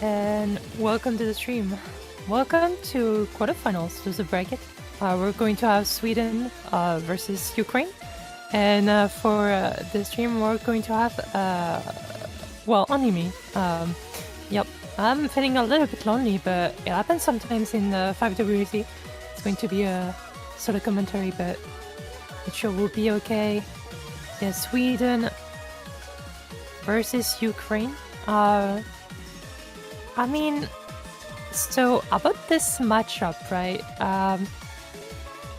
and welcome to the stream. Welcome to quarterfinals. There's a bracket. We're going to have Sweden versus Ukraine, and for the stream, we're going to have well, only me. Yep, I'm feeling a little bit lonely, but it happens sometimes in 5WC. It's going to be a sort of commentary, but it sure will be okay. Yeah, Sweden versus Ukraine. I mean, so about this matchup, right?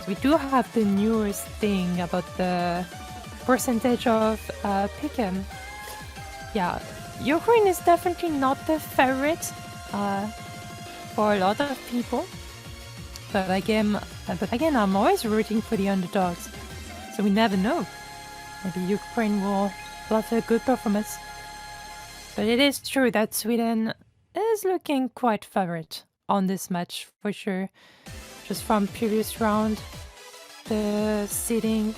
We do have the newest thing about the percentage of pick'em. Yeah, Ukraine is definitely not the favorite for a lot of people. But again, I'm always rooting for the underdogs. So we never know. Maybe Ukraine will have a good performance. But it is true that Sweden is looking quite favorite on this match for sure. Just from previous round, the seeding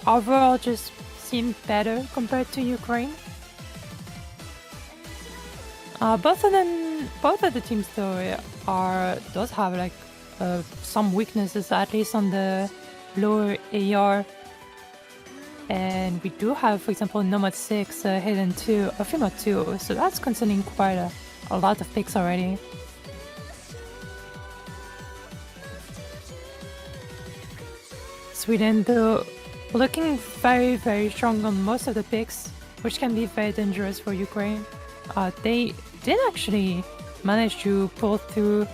overall just seemed better compared to Ukraine. Both of the teams though does have like some weaknesses, at least on the lower AR. And we do have, for example, Nomad 6, Hidden 2, Afima 2, so that's concerning quite a lot of picks already. Sweden, though, looking very, very strong on most of the picks, which can be very dangerous for Ukraine. They did actually manage to pull through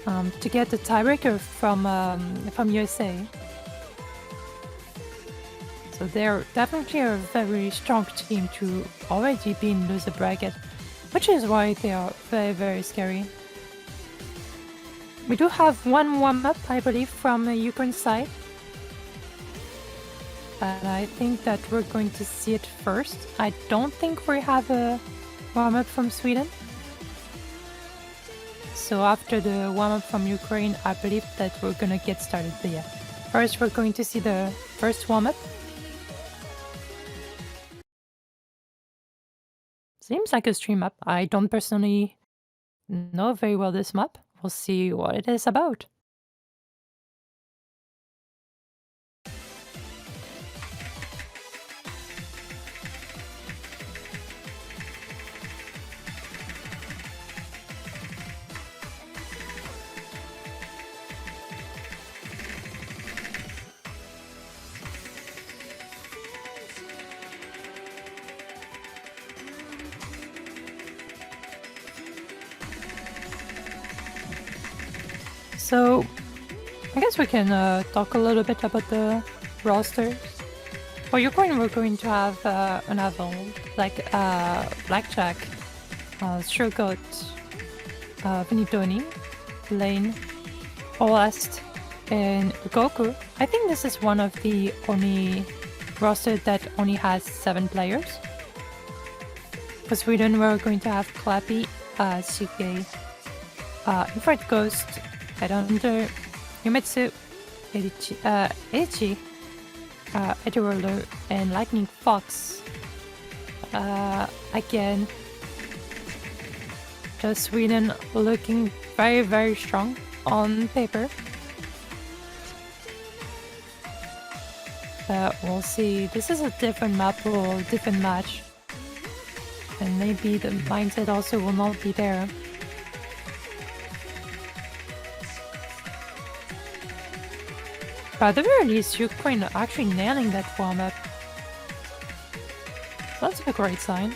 to get the tiebreaker from USA. So they're definitely a very strong team to already be in loser bracket, which is why they are very, very scary. We do have one warm-up, I believe, from the Ukraine side. And I think that we're going to see it first. I don't think we have a warm-up from Sweden. So after the warm-up from Ukraine, I believe that we're gonna get started. But yeah, first we're going to see the first warm-up. Seems like a stream map. I don't personally know very well this map. We'll see what it is about. So, I guess we can talk a little bit about the rosters. For Ukraine, we're going to have an Aval, like Blackjack, Sugargoat, Vinitoni, Lane, Olast, and Goku. I think this is one of the only rosters that only has 7 players. For Sweden, we're going to have Clappy, CK, Infrared Ghost, Headhunter, Yumetsu, Edichi, Eddie Roller, and Lightning Fox. Again, just Sweden looking very, very strong on paper. We'll see. This is a different map or different match. And maybe the mindset also will not be there. But at the very least, Ukraine are actually nailing that warm-up. That's a great sign.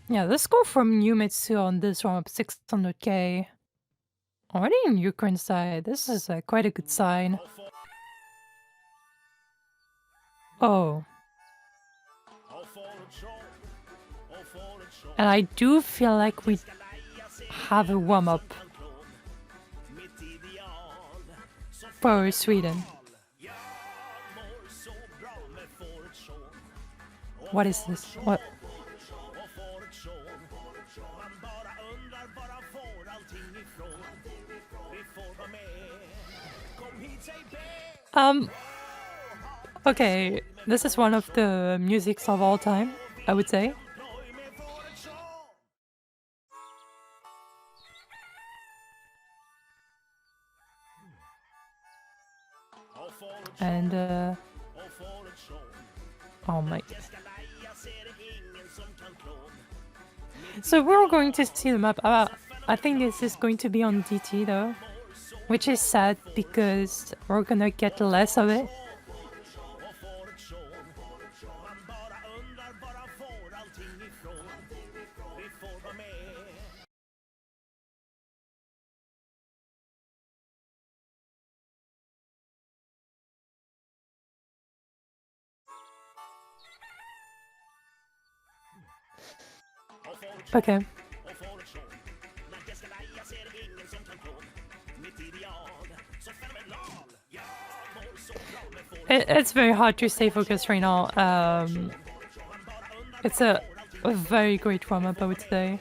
Yeah, the score from Yumetsu on this one, 600k. Already in Ukraine side, this is quite a good sign. Oh. And I do feel like we have a warm-up for Sweden. What is this? What? Okay, this is one of the musics of all time, I would say. And oh my. So we're going to see the map. I think this is going to be on DT though, which is sad because we're gonna get less of it. Okay. It's very hard to stay focused right now. It's a very great warm-up, I would say.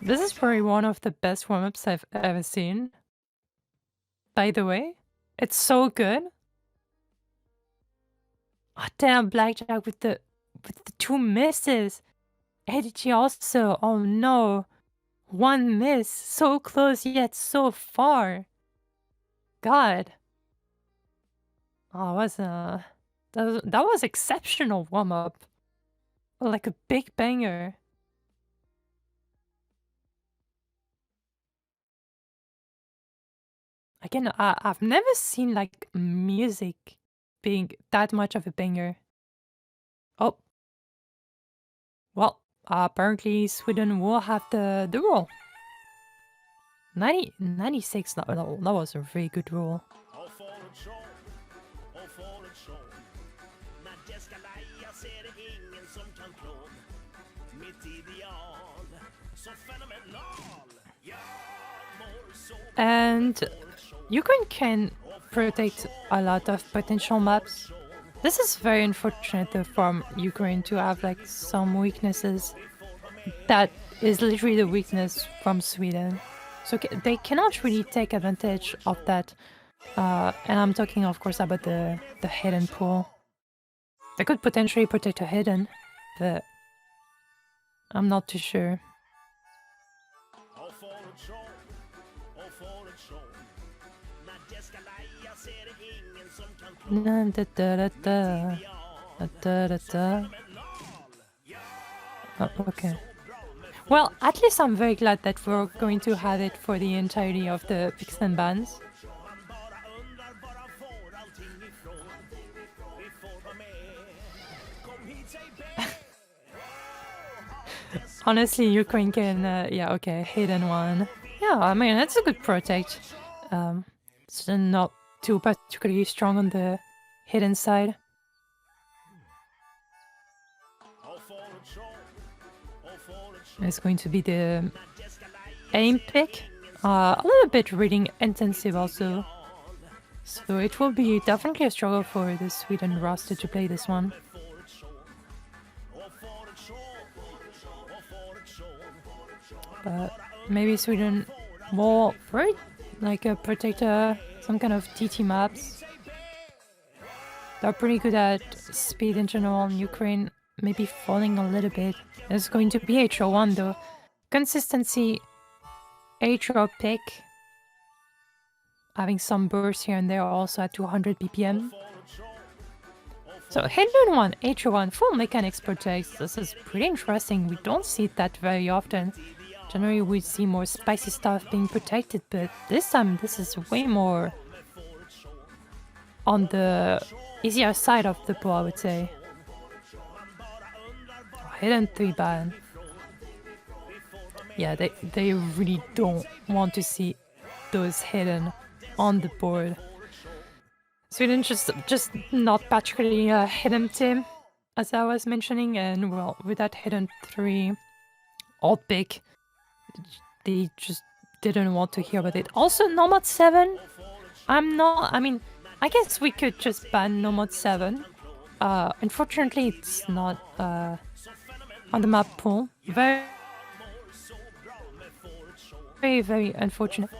This is probably one of the best warm-ups I've ever seen. By the way, it's so good. Oh damn, Blackjack with the 2 misses. ADG also. Oh no. 1 miss. So close yet so far. God. Oh, that was exceptional warm-up. Like a big banger. Again, I've never seen like music being that much of a banger. Oh. Well, apparently Sweden will have the roll. 96, that was a very good roll. And Ukraine can protect a lot of potential maps. This is very unfortunate though from Ukraine to have like some weaknesses. That is literally the weakness from Sweden. So they cannot really take advantage of that. And I'm talking of course about the hidden pool. They could potentially protect a hidden, but I'm not too sure. Oh, okay. Well, at least I'm very glad that we're going to have it for the entirety of the picks and bans. Honestly, Ukraine can, yeah, okay, hidden one. Yeah, I mean, that's a good protect. It's not too particularly strong on the hidden side. It's going to be the aim pick. A little bit reading intensive also. So it will be definitely a struggle for the Sweden roster to play this one. But maybe Sweden will like protect some kind of TT maps. They're pretty good at speed in general, and Ukraine maybe falling a little bit. It's going to be HO1 though. Consistency, HO pick. Having some bursts here and there also at 200 BPM. So hidden one, HO1, full mechanics protects. This is pretty interesting. We don't see that very often. Generally we see more spicy stuff being protected, but this time this is way more on the easier side of the pool, I would say. Oh, hidden 3-ban. Yeah, they really don't want to see those hidden on the board. Sweden just not particularly a hidden team, as I was mentioning, and well, with that hidden 3 old pick, they just didn't want to hear about it. Also, Nomad 7, I mean, I guess we could just ban Nomad 7. Unfortunately, it's not on the map pool. Very, very, very unfortunate.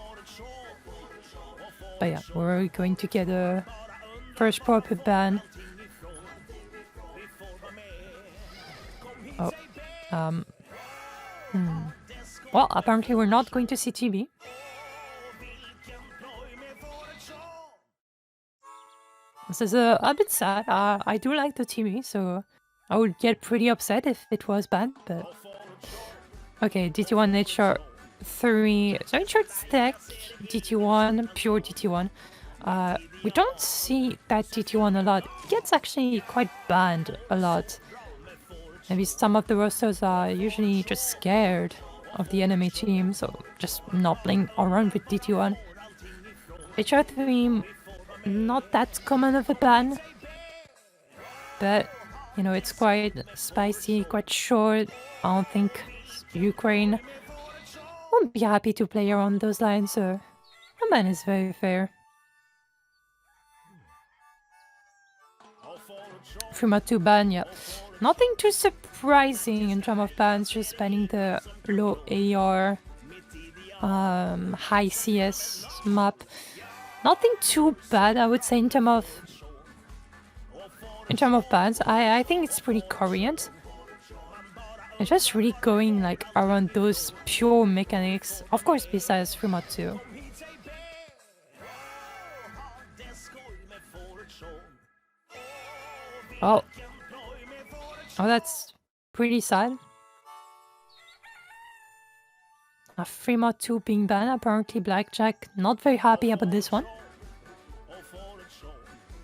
But yeah, we're going to get a first proper ban. Oh, well, apparently we're not going to see TB. This is a bit sad. I do like the TV, so I would get pretty upset if it was banned, but... Okay, DT1 HR 3... So HR stack, DT1, pure DT1. We don't see that DT1 a lot. It gets actually quite banned a lot. Maybe some of the rosters are usually just scared of the enemy team, so just not playing around with DT1. HR3, not that common of a ban, but you know, it's quite spicy, quite short. I don't think Ukraine won't be happy to play around those lines, so the ban is very fair. Frima 2 ban, yeah. Nothing too surprising in terms of bans, just banning the low AR, high CS map. Nothing too bad, I would say, in terms of bans. I think it's pretty coherent. It's just really going like around those pure mechanics. Of course, besides Frima 2. Oh, that's pretty sad. A Frima 2 being banned. Apparently, Blackjack not very happy about this one.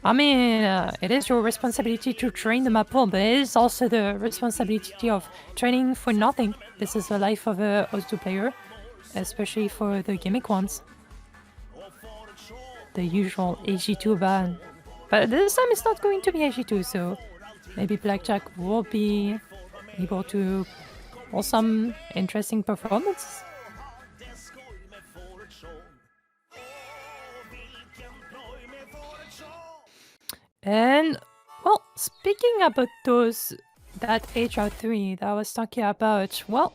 I mean, it is your responsibility to train the map pool, but it is also the responsibility of training for nothing. This is the life of a O2 player, especially for the gimmick ones. The usual AG2 ban. But this time it's not going to be AG2, so maybe Blackjack will be able to pull some interesting performances. And, well, speaking about that HR3 that I was talking about, well,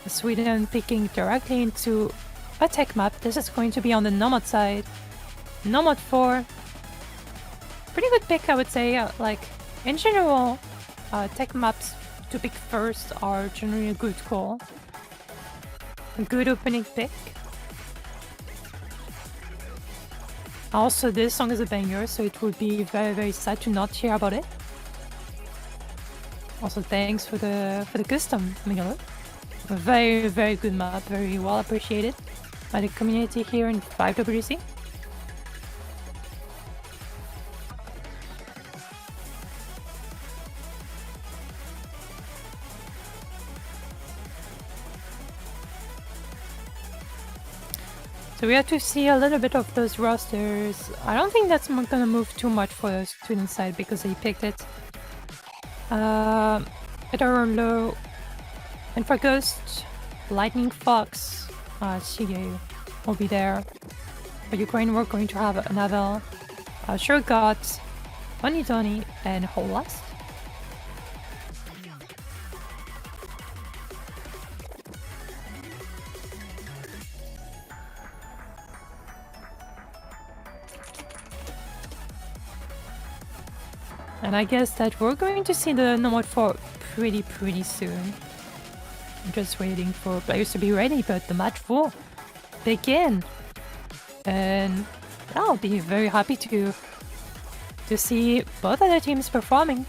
Sweden picking directly into a tech map. This is going to be on the Nomad side. Nomad 4. Pretty good pick, I would say. Like, in general, tech maps to pick first are generally a good call. A good opening pick. Also, this song is a banger, so it would be very, very sad to not hear about it. Also, thanks for the custom, Miguel. A very, very good map, very well appreciated by the community here in 5WC. So we have to see a little bit of those rosters. I don't think that's gonna move too much for the student side because they picked it. Better low. And for Ghost, Lightning Fox, Shige will be there. For Ukraine, we're going to have Navel, Sure Got, Bunny Donny, and Holast. And I guess that we're going to see the Nomad 4 pretty soon. I'm just waiting for players to be ready, but the match will begin. And I'll be very happy to see both other teams performing.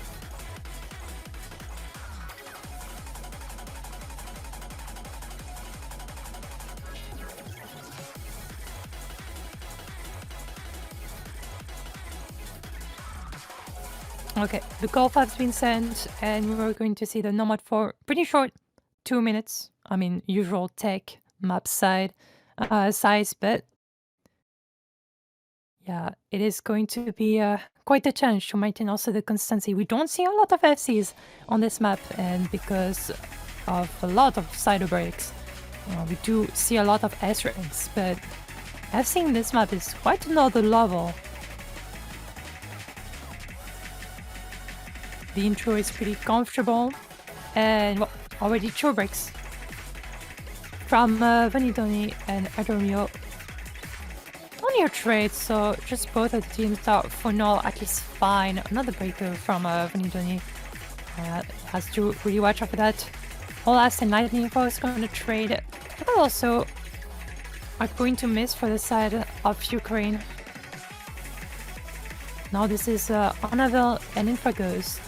Okay, the call has been sent, and we're going to see the Nomad for pretty short, 2 minutes. I mean, usual tech map size, but Yeah, it is going to be quite a challenge to maintain also the consistency. We don't see a lot of FCs on this map, and because of a lot of side breaks, we do see a lot of S ranks, but FC in this map is quite another level. The intro is pretty comfortable, and well, already 2 breaks from Vanidoni and Adormio on your trade, so just both of the teams are for now at least fine. Another breaker from Vanidoni. Has to really watch out for that. Olas and Lightning Info is going to trade, but also are going to miss for the side of Ukraine. Now this is Anavel and Infragos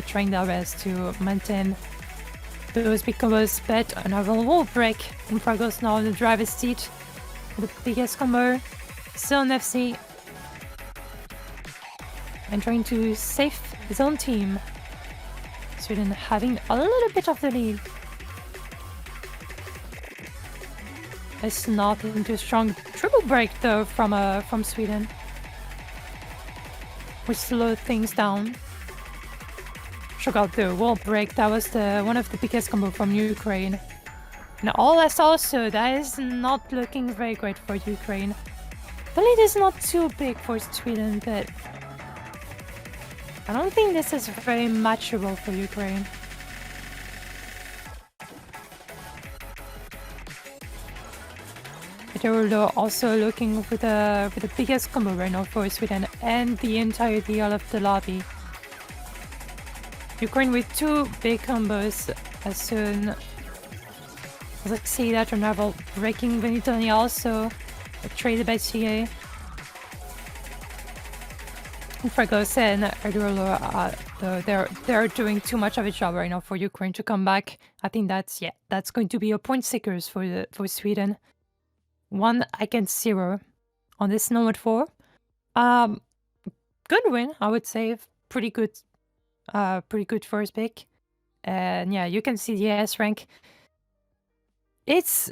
trying their best to maintain those big combos, but Anavel will break. Infragos now in the driver's seat. The biggest combo, still an FC, and trying to save his own team. Sweden having a little bit of the lead. It's not into strong triple break though from Sweden, which slowed things down. Shook out the wall break. That was one of the biggest combo from Ukraine. And all that's also, that is not looking very great for Ukraine. The lead is not too big for Sweden, but I don't think this is very matchable for Ukraine. Peterulo also looking for the biggest combo right now for Sweden and the entirety of the lobby. Ukraine with 2 big combos as soon as I see that Ronaldo breaking Benitoni also traded by CA. Fragos and Erdulo, they're doing too much of a job right now for Ukraine to come back. I think that's going to be a point seekers for Sweden. 1 against 0 on this Nomad 4. Good win, I would say. Pretty good first pick. And yeah, you can see the S rank. It's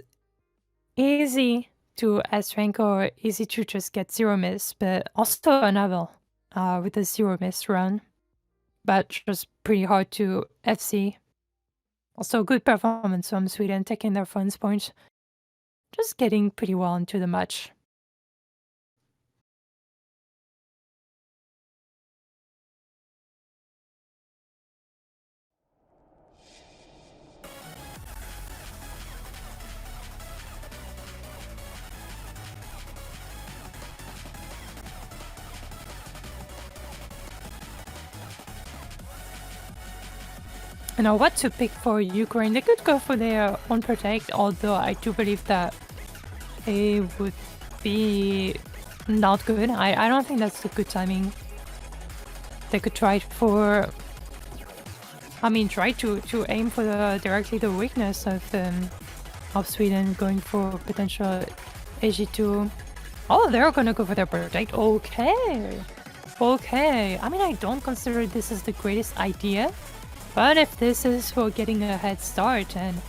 easy to S rank or easy to just get 0 miss, but also a novel with a 0 miss run. But just pretty hard to FC. Also good performance from Sweden, taking their funds points. Just getting pretty well into the match. Now what to pick for Ukraine? They could go for their own protect, although I do believe that it would be not good. I don't think that's a good timing. They could try for... I mean, try to aim for directly the weakness of Sweden, going for potential AG2. Oh, they're gonna go for their protect. Okay. I mean, I don't consider this as the greatest idea. But if this is for getting a head start and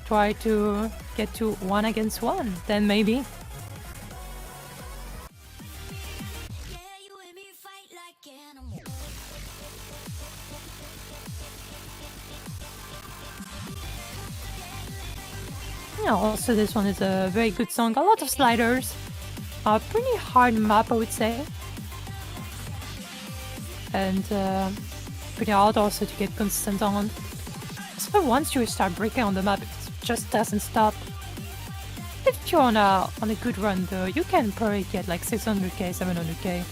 try to get to 1 against 1, then maybe. Yeah, also this one is a very good song. A lot of sliders. A pretty hard map, I would say. And pretty hard also to get consistent on. So once you start breaking on the map, it just doesn't stop. If you're on a good run though, you can probably get like 600k, 700k.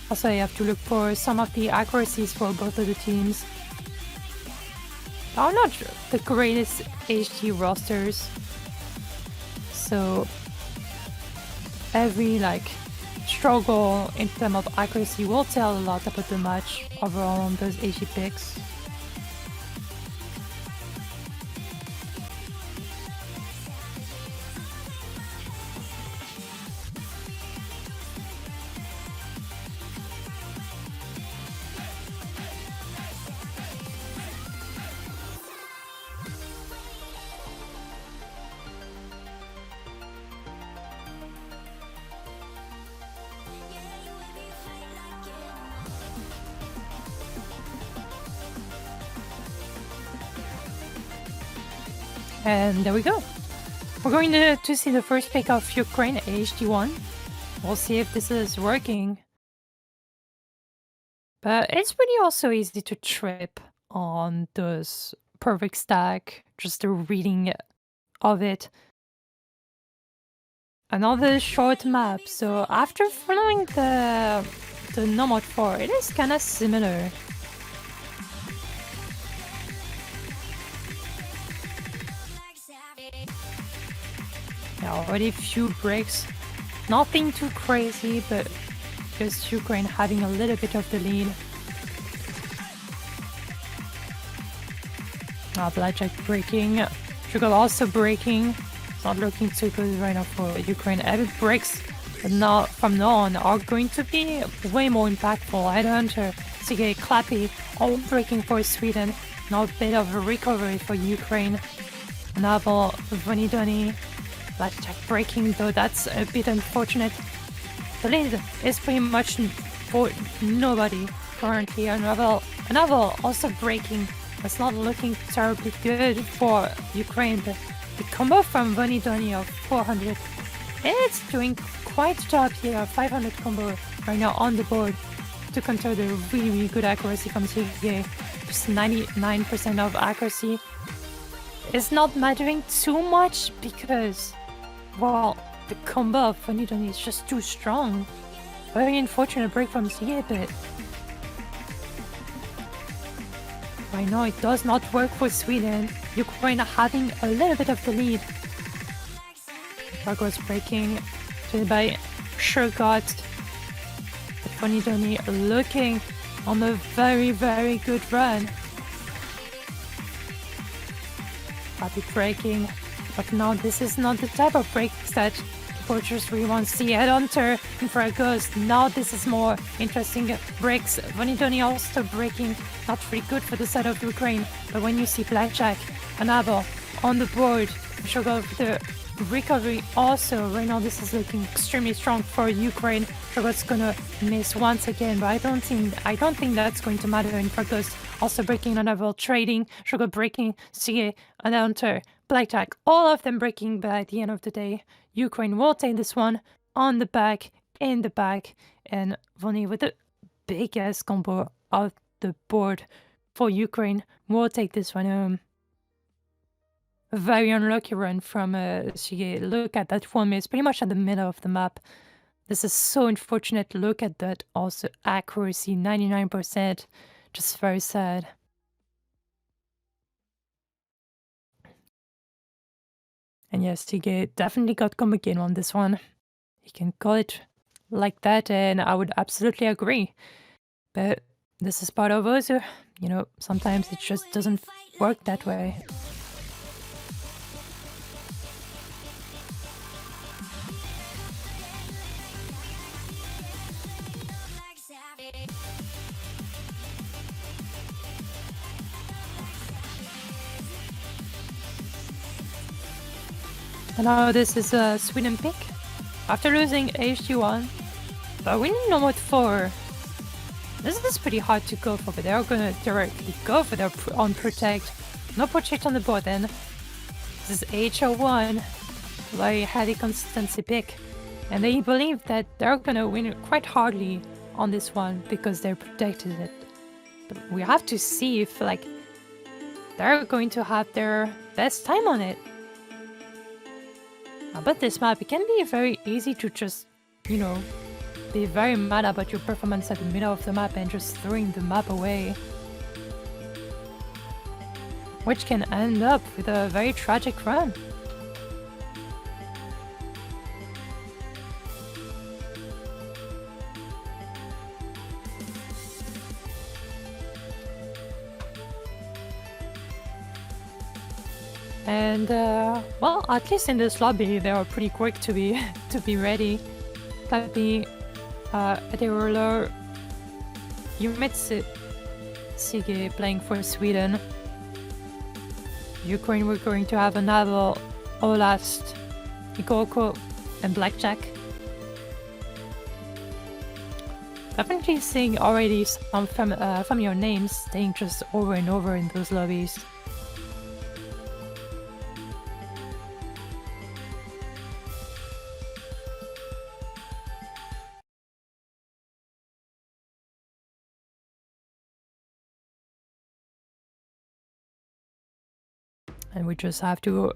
Also you have to look for some of the accuracies for both of the teams. Are not the greatest HD rosters. So every struggle in terms of accuracy will tell a lot about the match overall on those AG picks. And there we go. We're going to see the first pick of Ukraine HD1. We'll see if this is working. But it's pretty also easy to trip on those perfect stack, just the reading of it. Another short map, so after following the Nomad 4, it is kinda similar. Already a few breaks. Nothing too crazy, but just Ukraine having a little bit of the lead. Blackjack breaking. Sugar also breaking. It's not looking too good right now for Ukraine. Every breaks now from now on are going to be way more impactful. Headhunter, Sige, Clappy, all breaking for Sweden. Now a bit of a recovery for Ukraine. Naval, Vonidoni, Blackjack breaking, though that's a bit unfortunate. The lead is pretty much for nobody currently. Naval also breaking. It's not looking terribly good for Ukraine, but the combo from Vonidoni of 400, it's doing quite a job here. 500 combo right now on the board to counter the really good accuracy from CGA. Just 99% of accuracy. It's not mattering too much because, well, the combo of Vonidoni is just too strong. Very unfortunate break from CGA, but right now it does not work for Sweden. Ukraine having a little bit of the lead. Progress breaking by Shergot. Vonidoni looking on a very, very good run. Happy breaking, but no, this is not the type of breaks that people just really want to see. Headhunter in for a ghost. Now this is more interesting breaks. Vonidoni also breaking, not really good for the side of Ukraine. But when you see Blackjack, Anabo on the board, Sugar with the recovery also. Right now this is looking extremely strong for Ukraine. Sugar's gonna miss once again, but I don't think that's going to matter in Ghost. Also breaking another trading, Sugar breaking, CA, Announcer, Blackjack, all of them breaking, but at the end of the day, Ukraine will take this one on the back, in the back, and Voni with the biggest combo of the board for Ukraine will take this one home. A very unlucky run from Shige. Look at that 1 minute, pretty much at the middle of the map. This is so unfortunate. Look at that. Also accuracy, 99%. Just very sad. And yes, Shige definitely got combo game on this one. You can call it like that, and I would absolutely agree. But this is part of Ozu. You know, sometimes it just doesn't work that way. And now this is a Sweden pick. After losing HG1, but winning Nomad 4. This is pretty hard to go for, but they're gonna directly go for their on protect. No protect on the board then. This is HO1. Very heavy consistency pick. And they believe that they're gonna win quite hardly on this one because they're protected it. But we have to see if they're going to have their best time on it. But this map, it can be very easy to just, you know, be very mad about your performance at the middle of the map and just throwing the map away. Which can end up with a very tragic run. And well, at least in this lobby, they are pretty quick to be ready. Clappy, Aderoller, Yumetsu, Sige playing for Sweden. Ukraine, we're going to have another Olast, Igoko, and Blackjack. Definitely seeing already some familiar names staying just over and over in those lobbies. And we just have to,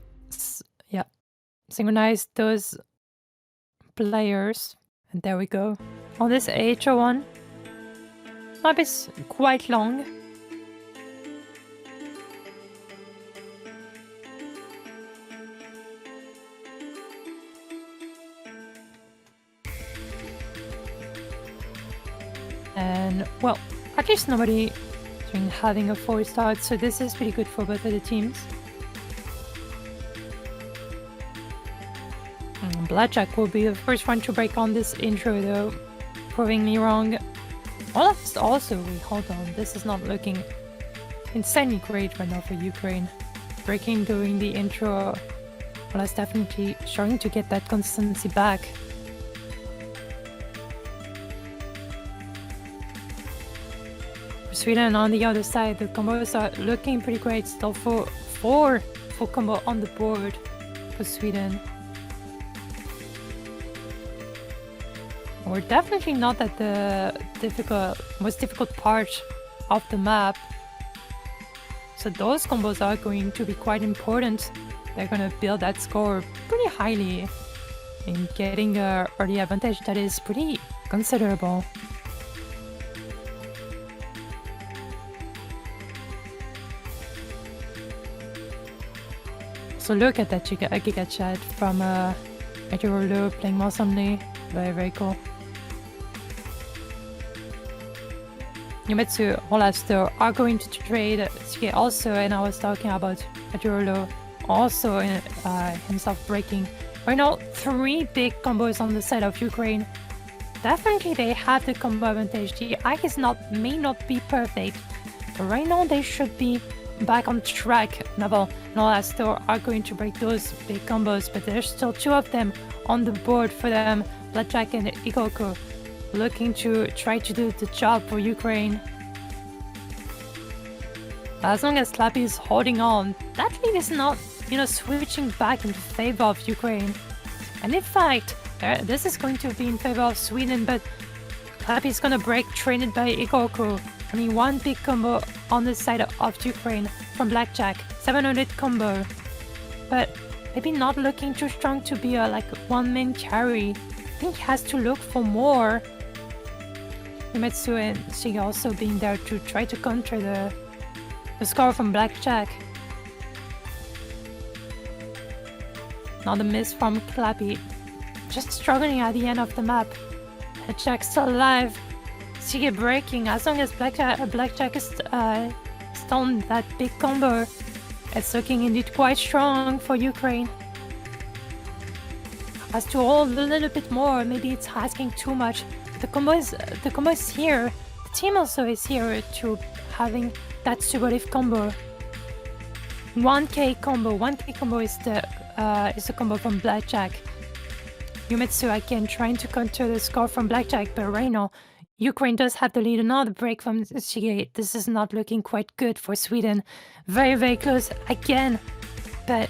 yeah, synchronize those players. And there we go. On this HO1, map is quite long. And, well, at least nobody having a 4 start, so this is pretty good for both of the teams. Blackjack will be the first one to break on this intro, though, proving me wrong. Also, wait, hold on, this is not looking insanely great right now for Ukraine. Breaking during the intro, well, that's definitely starting to get that consistency back. Sweden on the other side, the combos are looking pretty great. Still four full combo on the board for Sweden. We're definitely not at the most difficult part of the map. So those combos are going to be quite important. They're going to build that score pretty highly in getting an early advantage that is pretty considerable. So look at that Giga Chat from Edurolo playing mouse only. Very, very cool. Yumetsu, Olaster are going to trade Tsuge also, and I was talking about Edurolo also himself breaking. Right now, 3 big combos on the side of Ukraine. Definitely they have the combo advantage. The Ike may not be perfect, but right now they should be back on track. Naval and Olaster are going to break those big combos, but there's still 2 of them on the board for them. Blackjack and Ikoko looking to try to do the job for Ukraine. As long as Clappy is holding on, that lead is not, switching back in favor of Ukraine. And in fact, this is going to be in favor of Sweden, but Clappy is gonna break, trained by Ikoko. I mean, 1 big combo on the side of Ukraine from Blackjack, 700 combo. But maybe not looking too strong to be a one-man carry. I think he has to look for more. Yumetsu and Shige also being there to try to counter the score from Blackjack. Not a miss from Clappy. Just struggling at the end of the map. Blackjack still alive. Shige breaking. As long as Blackjack is still on that big combo, it's looking indeed quite strong for Ukraine. Has to hold a little bit more. Maybe it's asking too much. The combo is here. The team also is here to having that supportive combo. 1K combo. 1K combo is the combo from Blackjack. Yumetsu again trying to counter the score from Blackjack, but right now Ukraine does have the lead. Another break from Shige. This is not looking quite good for Sweden. Very, very close again, but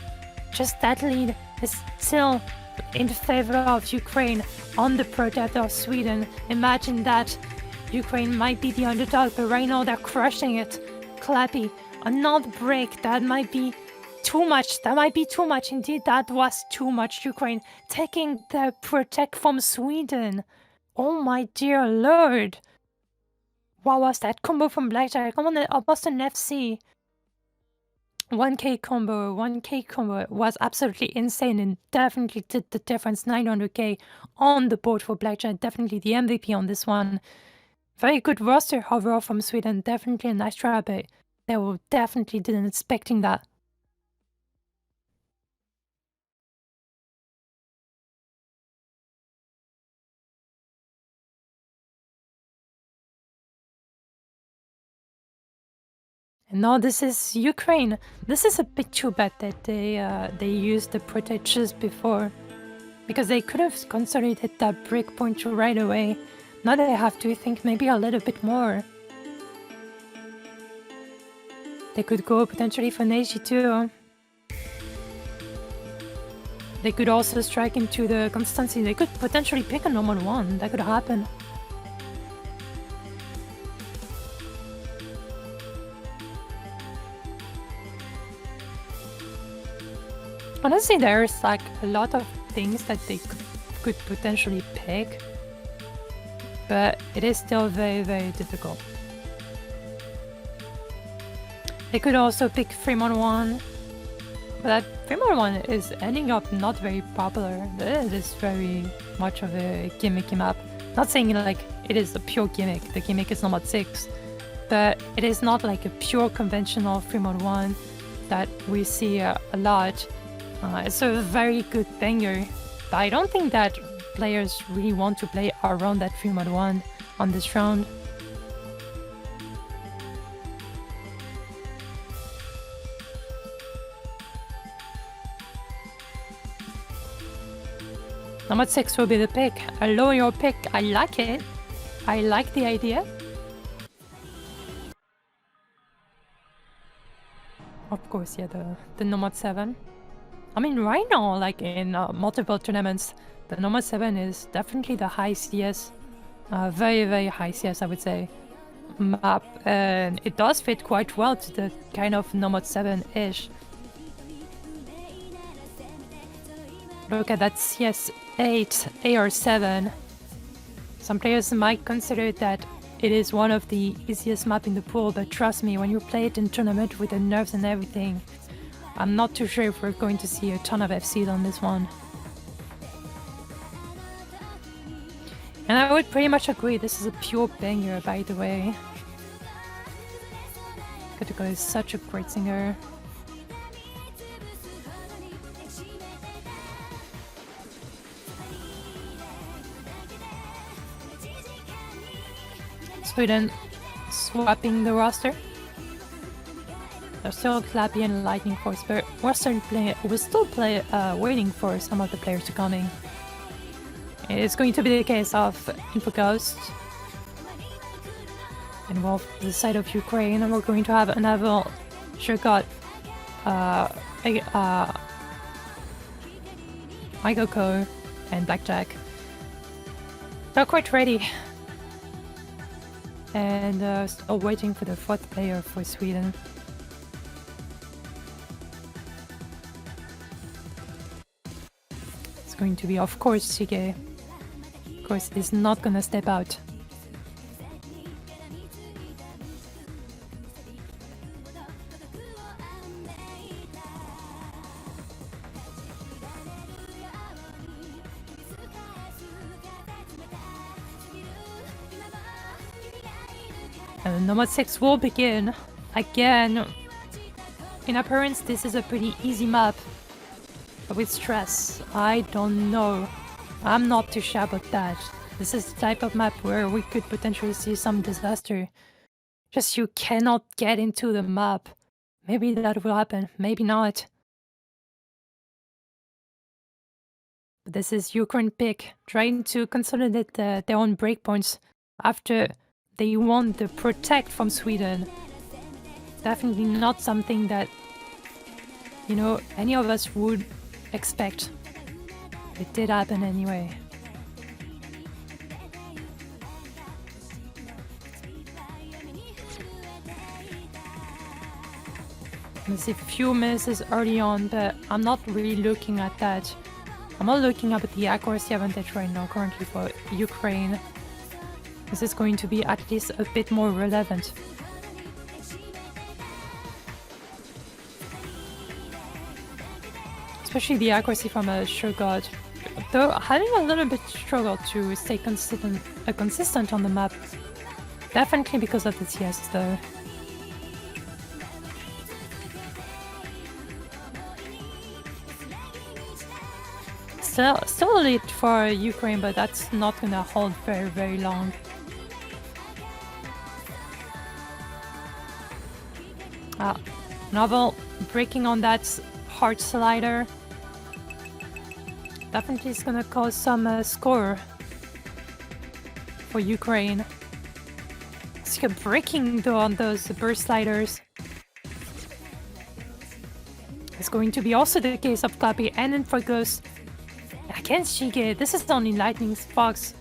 just that lead is still in favor of Ukraine on the protector of Sweden. Imagine that. Ukraine might be the underdog, but right now they're crushing it. Clappy, another break. That might be too much. That might be too much. Indeed, that was too much. Ukraine taking the protect from Sweden. Oh my dear lord. What was that combo from Blackjack? Come on, Boston FC. 1K combo was absolutely insane and definitely did the difference. 900k on the board for Blackjack. Definitely the MVP on this one. Very good roster overall from Sweden. Definitely a nice try, but they were definitely didn't expecting that. And now this is Ukraine. This is a bit too bad that they used the protectors before, because they could have consolidated that breakpoint right away. Now they have to think maybe a little bit more. They could go potentially for Neji too. They could also strike into the Constancy. They could potentially pick a normal one. That could happen. Honestly, there's like a lot of things that they could potentially pick, but it is still very, very difficult. They could also pick Fremont 1, but that Fremont 1 is ending up not very popular. It is very much of a gimmicky map. Not saying like it is a pure gimmick, the gimmick is number 6, but it is not like a pure conventional Fremont 1 that we see a lot. It's a very good banger, but I don't think that players really want to play around that Fremont 1 on this round. Number 6 will be the pick. A lower pick. I like it. I like the idea. Of course, yeah, the number 7. I mean, right now, like in multiple tournaments, the number 7 is definitely the high CS. Very, very high CS, I would say, map. And it does fit quite well to the kind of number 7-ish. Look at that CS8 AR7. Some players might consider that it is one of the easiest map in the pool, but trust me, when you play it in tournament with the nerfs and everything, I'm not too sure if we're going to see a ton of FCs on this one. And I would pretty much agree, this is a pure banger, by the way. Kotoko is such a great singer. Sweden swapping the roster. There's still Clappy and Lightning Force, but we're still waiting for some of the players to come in. It's going to be the case of Infoghost and well, the side of Ukraine, and we're going to have another Shurgot, Maigoko, and Blackjack. They're quite ready. And still waiting for the 4th player for Sweden. It's going to be, of course, Shige. Of course, he's not gonna step out. And number 6 will begin. Again, in appearance, this is a pretty easy map. But with stress, I don't know. I'm not too sure about that. This is the type of map where we could potentially see some disaster. Just you cannot get into the map. Maybe that will happen, maybe not. But this is Ukraine pick, trying to consolidate their own breakpoints after they won the Protect from Sweden. Definitely not something that, you know, any of us would expect. It did happen anyway. I see a few misses early on, but I'm not really looking at that. I'm not looking at the accuracy advantage right now currently for Ukraine. This is going to be at least a bit more relevant. Especially the accuracy from a Shurgot. Though having a little bit struggle to stay consistent on the map. Definitely because of the CS though. Still a lead for Ukraine, but that's not gonna hold very, very long. Novel breaking on that hard slider. Definitely is gonna cause some score for Ukraine. So breaking on those burst sliders. It's going to be also the case of Clappy and Infoghost. Against Shige, this is only Lightning Fox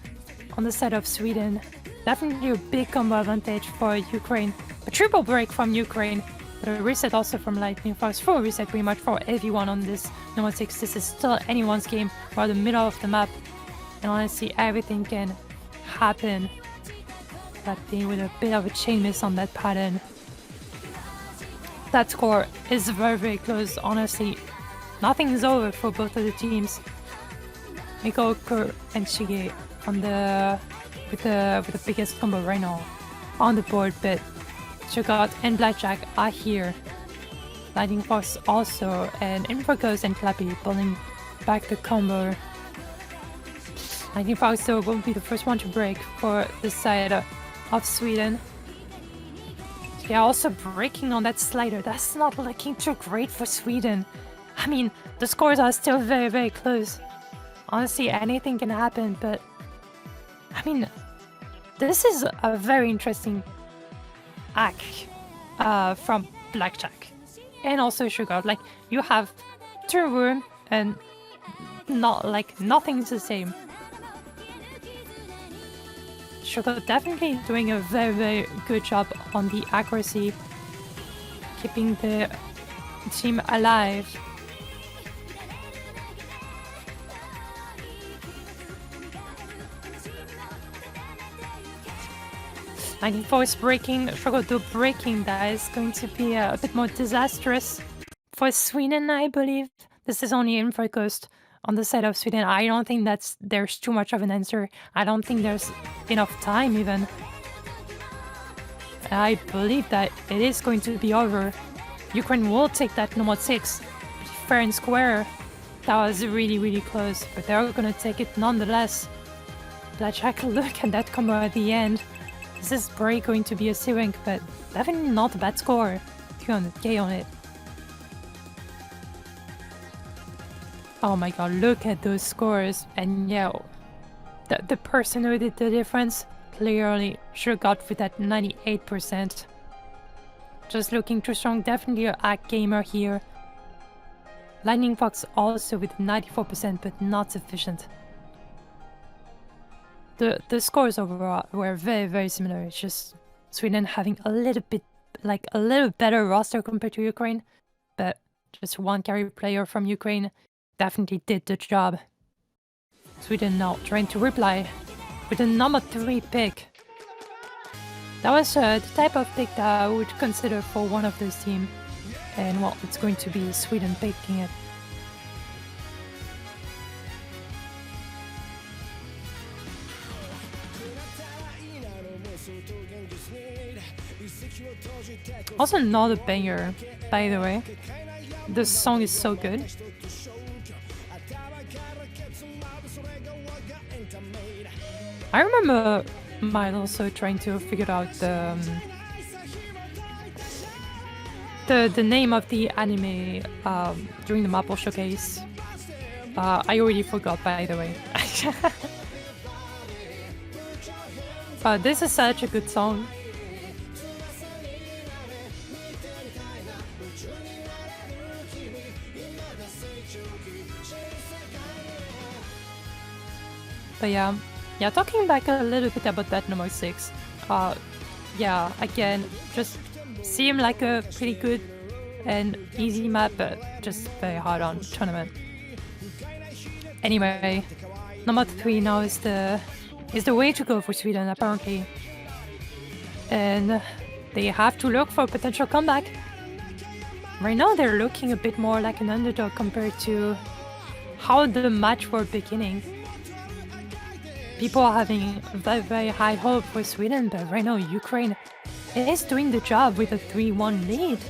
on the side of Sweden. Definitely a big combo advantage for Ukraine. A triple break from Ukraine. But a reset also from Lightning Fox. Full reset pretty much for everyone on this number 6. This is still anyone's game. We're at the middle of the map. And honestly, everything can happen. That thing with a bit of a chain miss on that pattern. That score is very, very close. Honestly, nothing is over for both of the teams. Mikoku and Shige on with the biggest combo right now on the board, but Sugar and Blackjack are here. Lightning Fox also, and Infocos and Clappy pulling back the combo. Lightning Fox though will be the first one to break for the side of Sweden. They are also breaking on that slider. That's not looking too great for Sweden. I mean, the scores are still very, very close. Honestly, anything can happen, but I mean, this is a very interesting act from Blackjack and also Sugar. Like, you have 2 room and nothing's the same. Sugar definitely doing a very, very good job on the accuracy, keeping the team alive. Lightning Fox breaking, Sugar do breaking. That is going to be a bit more disastrous for Sweden, I believe. This is only Infracoast on the side of Sweden. I don't think there's too much of an answer. I don't think there's enough time even. I believe that it is going to be over. Ukraine will take that number 6 fair and square. That was really, really close, but they're gonna take it nonetheless. Blackjack, look at that combo at the end. This is probably going to be a C-rank, but definitely not a bad score. 200k on it. Oh my god, look at those scores. And yeah, the person who did the difference clearly should have got with that 98%. Just looking too strong, definitely a hack gamer here. Lightning Fox also with 94%, but not sufficient. The scores overall were very, very similar. It's just Sweden having a little bit, like a little better roster compared to Ukraine, but just one carry player from Ukraine definitely did the job. Sweden now trying to reply with a number 3 pick. That was the type of pick that I would consider for one of those teams, and well, it's going to be Sweden picking it. Also not a banger, by the way. The song is so good. I remember Mile also trying to figure out the name of the anime during the Maple Showcase. I already forgot, by the way. This is such a good song. But yeah, talking back a little bit about that number 6. Yeah, again, just seemed like a pretty good and easy map, but just very hard on tournament. Anyway, number 3 now is the way to go for Sweden, apparently. And they have to look for a potential comeback. Right now they're looking a bit more like an underdog compared to how the match were beginning. People are having very, very high hope for Sweden, but right now Ukraine is doing the job with a 3-1 lead.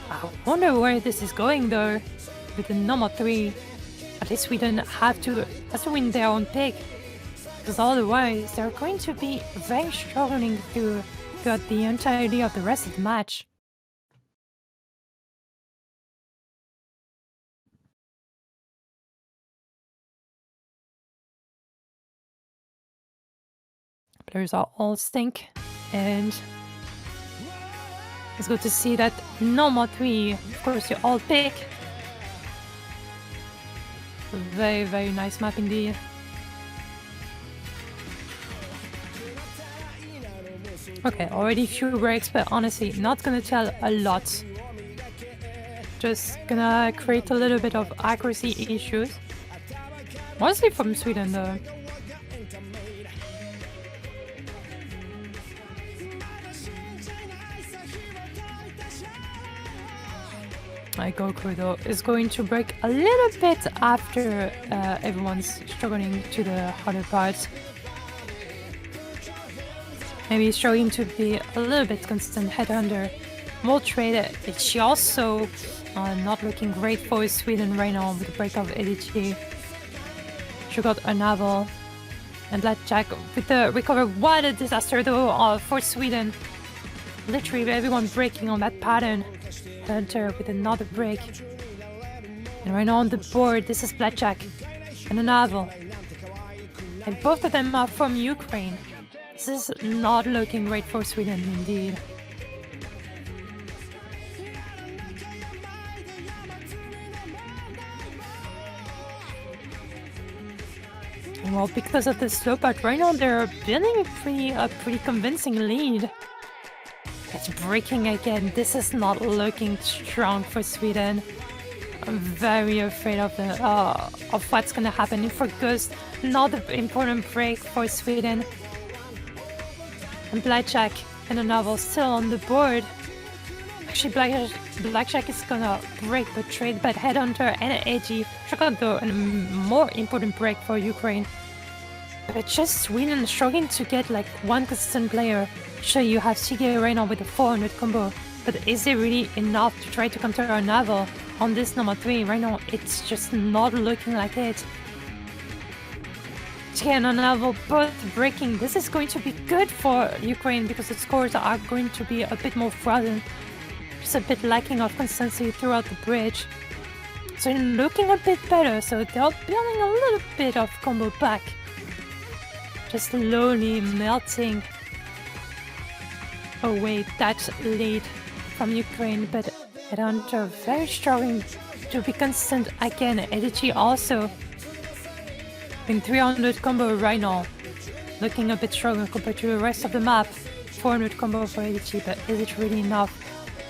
I wonder where this is going though. With the number 3, at least Sweden has to win their own pick, because otherwise they're going to be very struggling throughout the entirety of the rest of the match. Players are all stink, and it's good to see that number 3, of course, you all pick. Very, very nice map indeed. Okay, already few breaks, but honestly, not gonna tell a lot just gonna create a little bit of accuracy issues. Mostly from Sweden though. Goku though is going to break a little bit after everyone's struggling to the harder parts. Maybe showing to be a little bit consistent headhunter. More trade. She also not looking great for Sweden right now with the break of ADG. She got a navel. And Blackjack with the recover. What a disaster though for Sweden. Literally everyone breaking on that pattern. Hunter with another break. And right now on the board, this is Blackjack and a navel. And both of them are from Ukraine. This is not looking great for Sweden indeed. Well, because of the slow part, right now they're building a pretty convincing lead. It's breaking again. This is not looking strong for Sweden. I'm very afraid of what's gonna happen if it goes. Not an important break for Sweden. And Blackjack and a novel still on the board. Actually, Blackjack is gonna break the trade, but Headhunter and AG should go a more important break for Ukraine. But just Sweden struggling to get like one consistent player. Sure, you have Shige right now with a 400 combo, but is it really enough to try to counter a navel on this number 3? Right now, it's just not looking like it. Shige and a navel both breaking. This is going to be good for Ukraine because the scores are going to be a bit more frozen. Just a bit lacking of consistency throughout the bridge. So looking a bit better, so they're building a little bit of combo back. Just slowly melting away that lead from Ukraine, but Headhunter very struggling to be consistent again. Edichi also being 300 combo right now, looking a bit stronger compared to the rest of the map. 400 combo for Edichi, but is it really enough?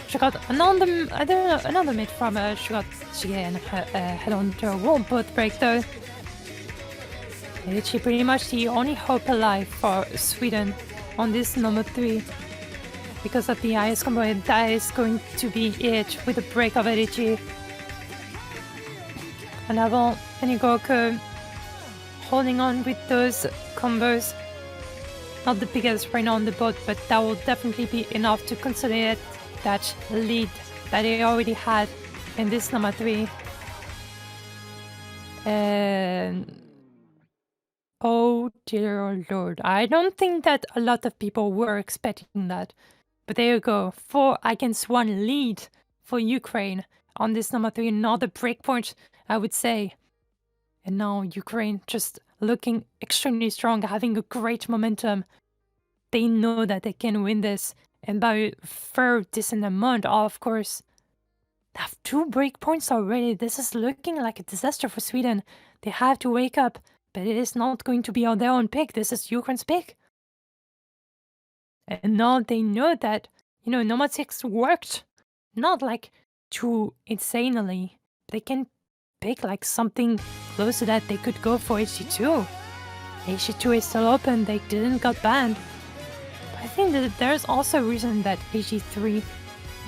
She got another mid from she got Shige and Headhunter won't both break though. Edichi pretty much the only hope alive for Sweden on this number 3. Because of the IS combo, and that is going to be it with the break of Edichi. And Naval and Goku holding on with those combos. Not the biggest right now on the board, but that will definitely be enough to consolidate that lead that they already had in this number 3. And oh dear lord, I don't think that a lot of people were expecting that. But there you go, 4-1 lead for Ukraine on this number 3. Another breakpoint, I would say. And now Ukraine just looking extremely strong, having a great momentum. They know that they can win this. And by a fair decent amount, of course. They have 2 breakpoints already. This is looking like a disaster for Sweden. They have to wake up. But it is not going to be on their own pick. This is Ukraine's pick. And now they know that, you know, Nomad 6 worked. Not like too insanely. They can pick like something close to that. They could go for HG2. HG2 is still open. They didn't got banned. But I think that there's also a reason that HG3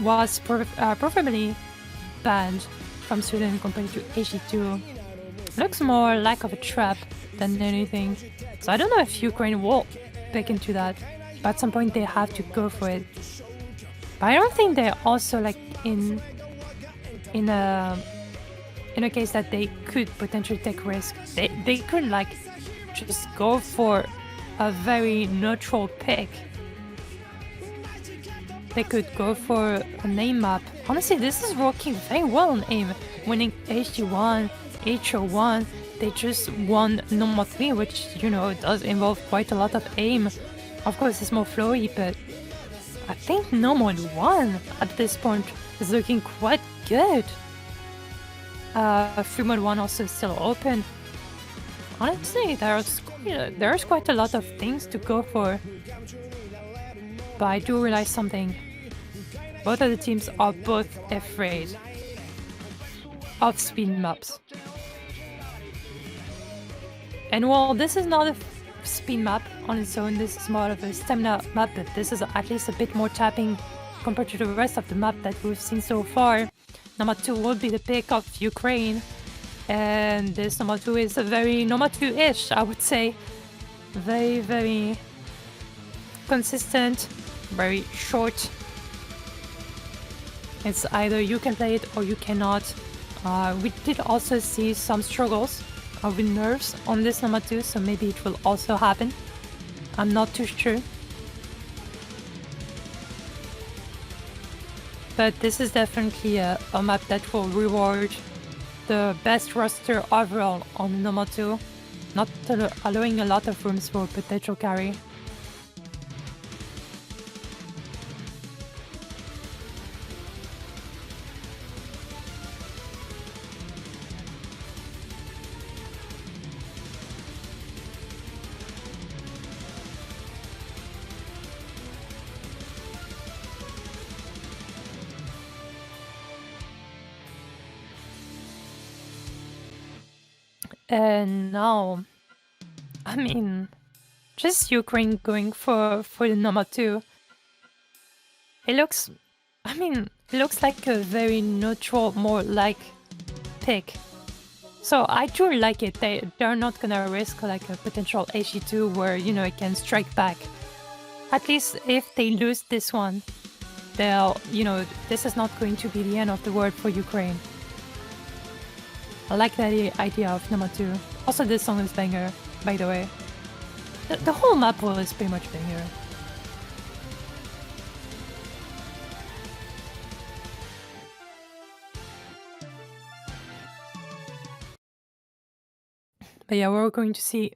was preferably banned from Sweden compared to HG2. Looks more like of a trap than anything. So I don't know if Ukraine will pick into that. But at some point they have to go for it. But I don't think they're also like in a case that they could potentially take risk. They could like just go for a very neutral pick. They could go for an aim map. Honestly, this is working very well on aim. Winning HG1, HO1, they just won number 3, which, you know, does involve quite a lot of aim. Of course, it's more flowy, but I think no mod 1 at this point is looking quite good. Free mod 1 also still open. Honestly, there's quite a lot of things to go for. But I do realize something. Both of the teams are both afraid. of speed maps. And while this is not a speed map on its own, this is more of a stamina map, but this is at least a bit more tapping compared to the rest of the map that we've seen so far. Number 2 will be the pick of Ukraine, and this number 2 is a very number 2-ish, I would say. Very, very consistent, very short. It's either you can play it or you cannot. We did also see some struggles with nerves on this number 2, so maybe it will also happen. I'm not too sure. But this is definitely a map that will reward the best roster overall on number 2, not allowing a lot of rooms for potential carry. And now, I mean, just Ukraine going for the number 2. It looks like a very neutral, more like pick. So I do like it. They're not gonna risk like a potential HE2 where, you know, it can strike back. At least if they lose this one, they'll, you know, this is not going to be the end of the world for Ukraine. I like that idea of number 2. Also, this song is banger, by the way. The whole map is pretty much banger. But yeah, we're going to see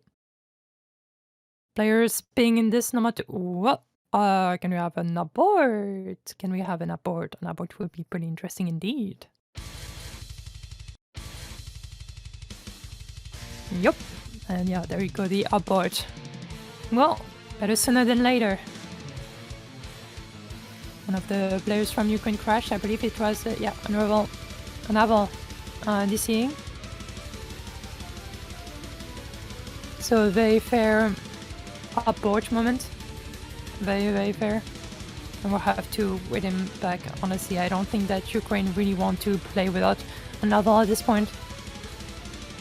players being in this number 2. What? Can we have an abort? Can we have an abort? An abort would be pretty interesting indeed. Yup. And yeah, there we go, the abort. Well, better sooner than later. One of the players from Ukraine crashed. I believe it was, yeah, Unravel DCing. So very fair abort moment. Very, very fair. And we'll have to wait him back. Honestly, I don't think that Ukraine really want to play without Unravel at this point.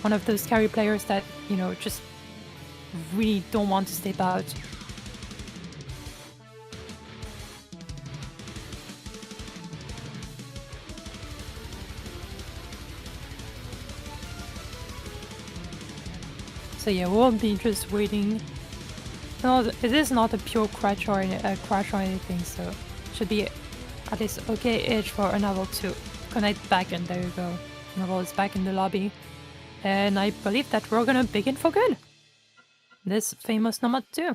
One of those carry players that, you know, just really don't want to step out. So yeah, we'll be just waiting. No, it is not a pure crash or anything, so it should be at least okay-ish for Unravel to connect back, and there you go. Unravel is back in the lobby. And I believe that we're gonna begin for good. This famous number 2.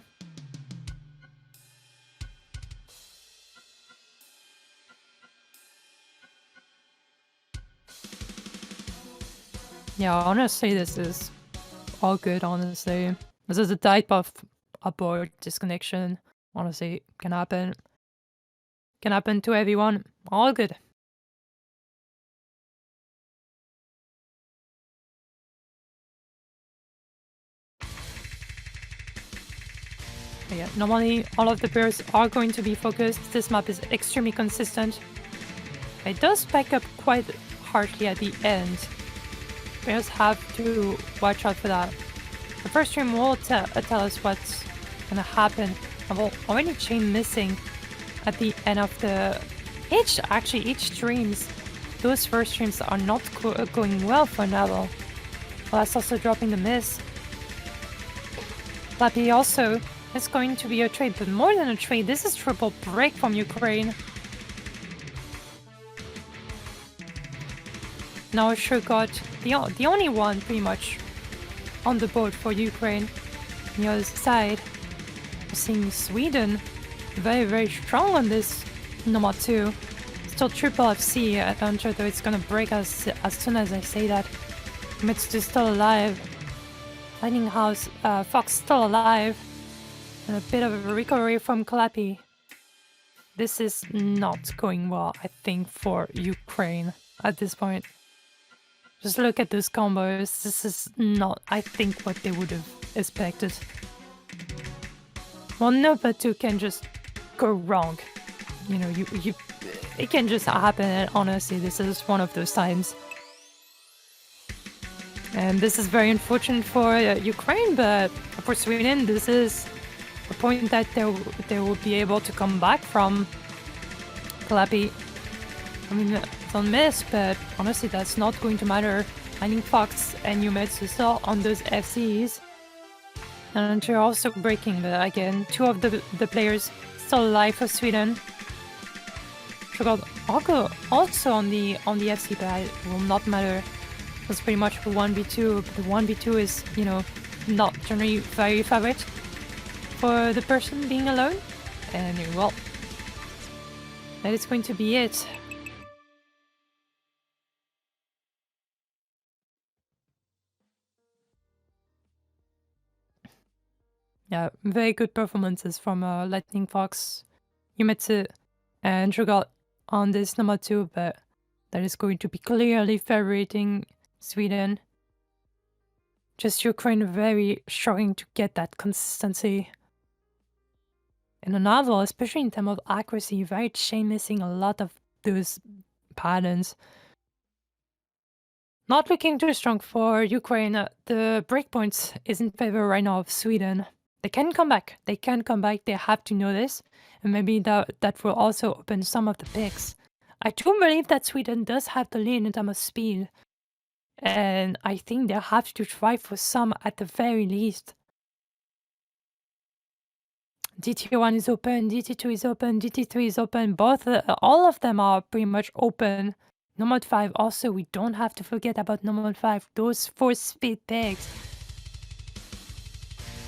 Yeah, honestly, this is all good, honestly. This is a type of abort disconnection. Honestly, can happen. Can happen to everyone. All good. But yeah, normally all of the players are going to be focused. This map is extremely consistent. It does spike up quite harshly at the end. Players have to watch out for that. The first stream will tell us what's gonna happen. I've already chain missing at the end of the... Each streams, those first streams are not going well for Navel. Well, that's also dropping the miss. Flappy also is going to be a trade, but more than a trade, this is triple break from Ukraine. Now sure got the only one pretty much on the board for Ukraine. On the other side, we're seeing Sweden very, very strong on this number 2. Still triple FC. I'm not sure though it's gonna break as soon as I say that. Mitsu still alive. Lightning House, Fox still alive. And a bit of a recovery from Clappy. This is not going well, I think, for Ukraine at this point. Just look at those combos. This is not, I think, what they would have expected. Well, no, but two can just go wrong. You know, it can just happen, and honestly, this is one of those times. And this is very unfortunate for Ukraine, but for Sweden, this is a point that they will be able to come back from. Clappy. I mean, don't miss, but honestly, that's not going to matter. Lightning Fox and Yumetsu still on those FCs. And they're also breaking, but again, two of the players still alive for Sweden. Sugar also on the FC, but it will not matter. It's pretty much for 1v2. The 1v2 is, you know, not generally very favorite for the person being alone. And well, that is going to be it. Yeah, very good performances from Lightning Fox, Yumetsu, and Sugar on this number 2, but that is going to be clearly favoriting Sweden. Just Ukraine very struggling to get that consistency. In the novel, especially in terms of accuracy, very chain missing a lot of those patterns. Not looking too strong for Ukraine. The breakpoints is in favor right now of Sweden. They can come back. They can come back. They have to know this. And maybe that will also open some of the picks. I do believe that Sweden does have the lead in terms of speed. And I think they have to try for some at the very least. DT1 is open, DT2 is open, DT3 is open. Both, all of them are pretty much open. Nomad 5 also, we don't have to forget about Nomad 5. Those 4 speed picks.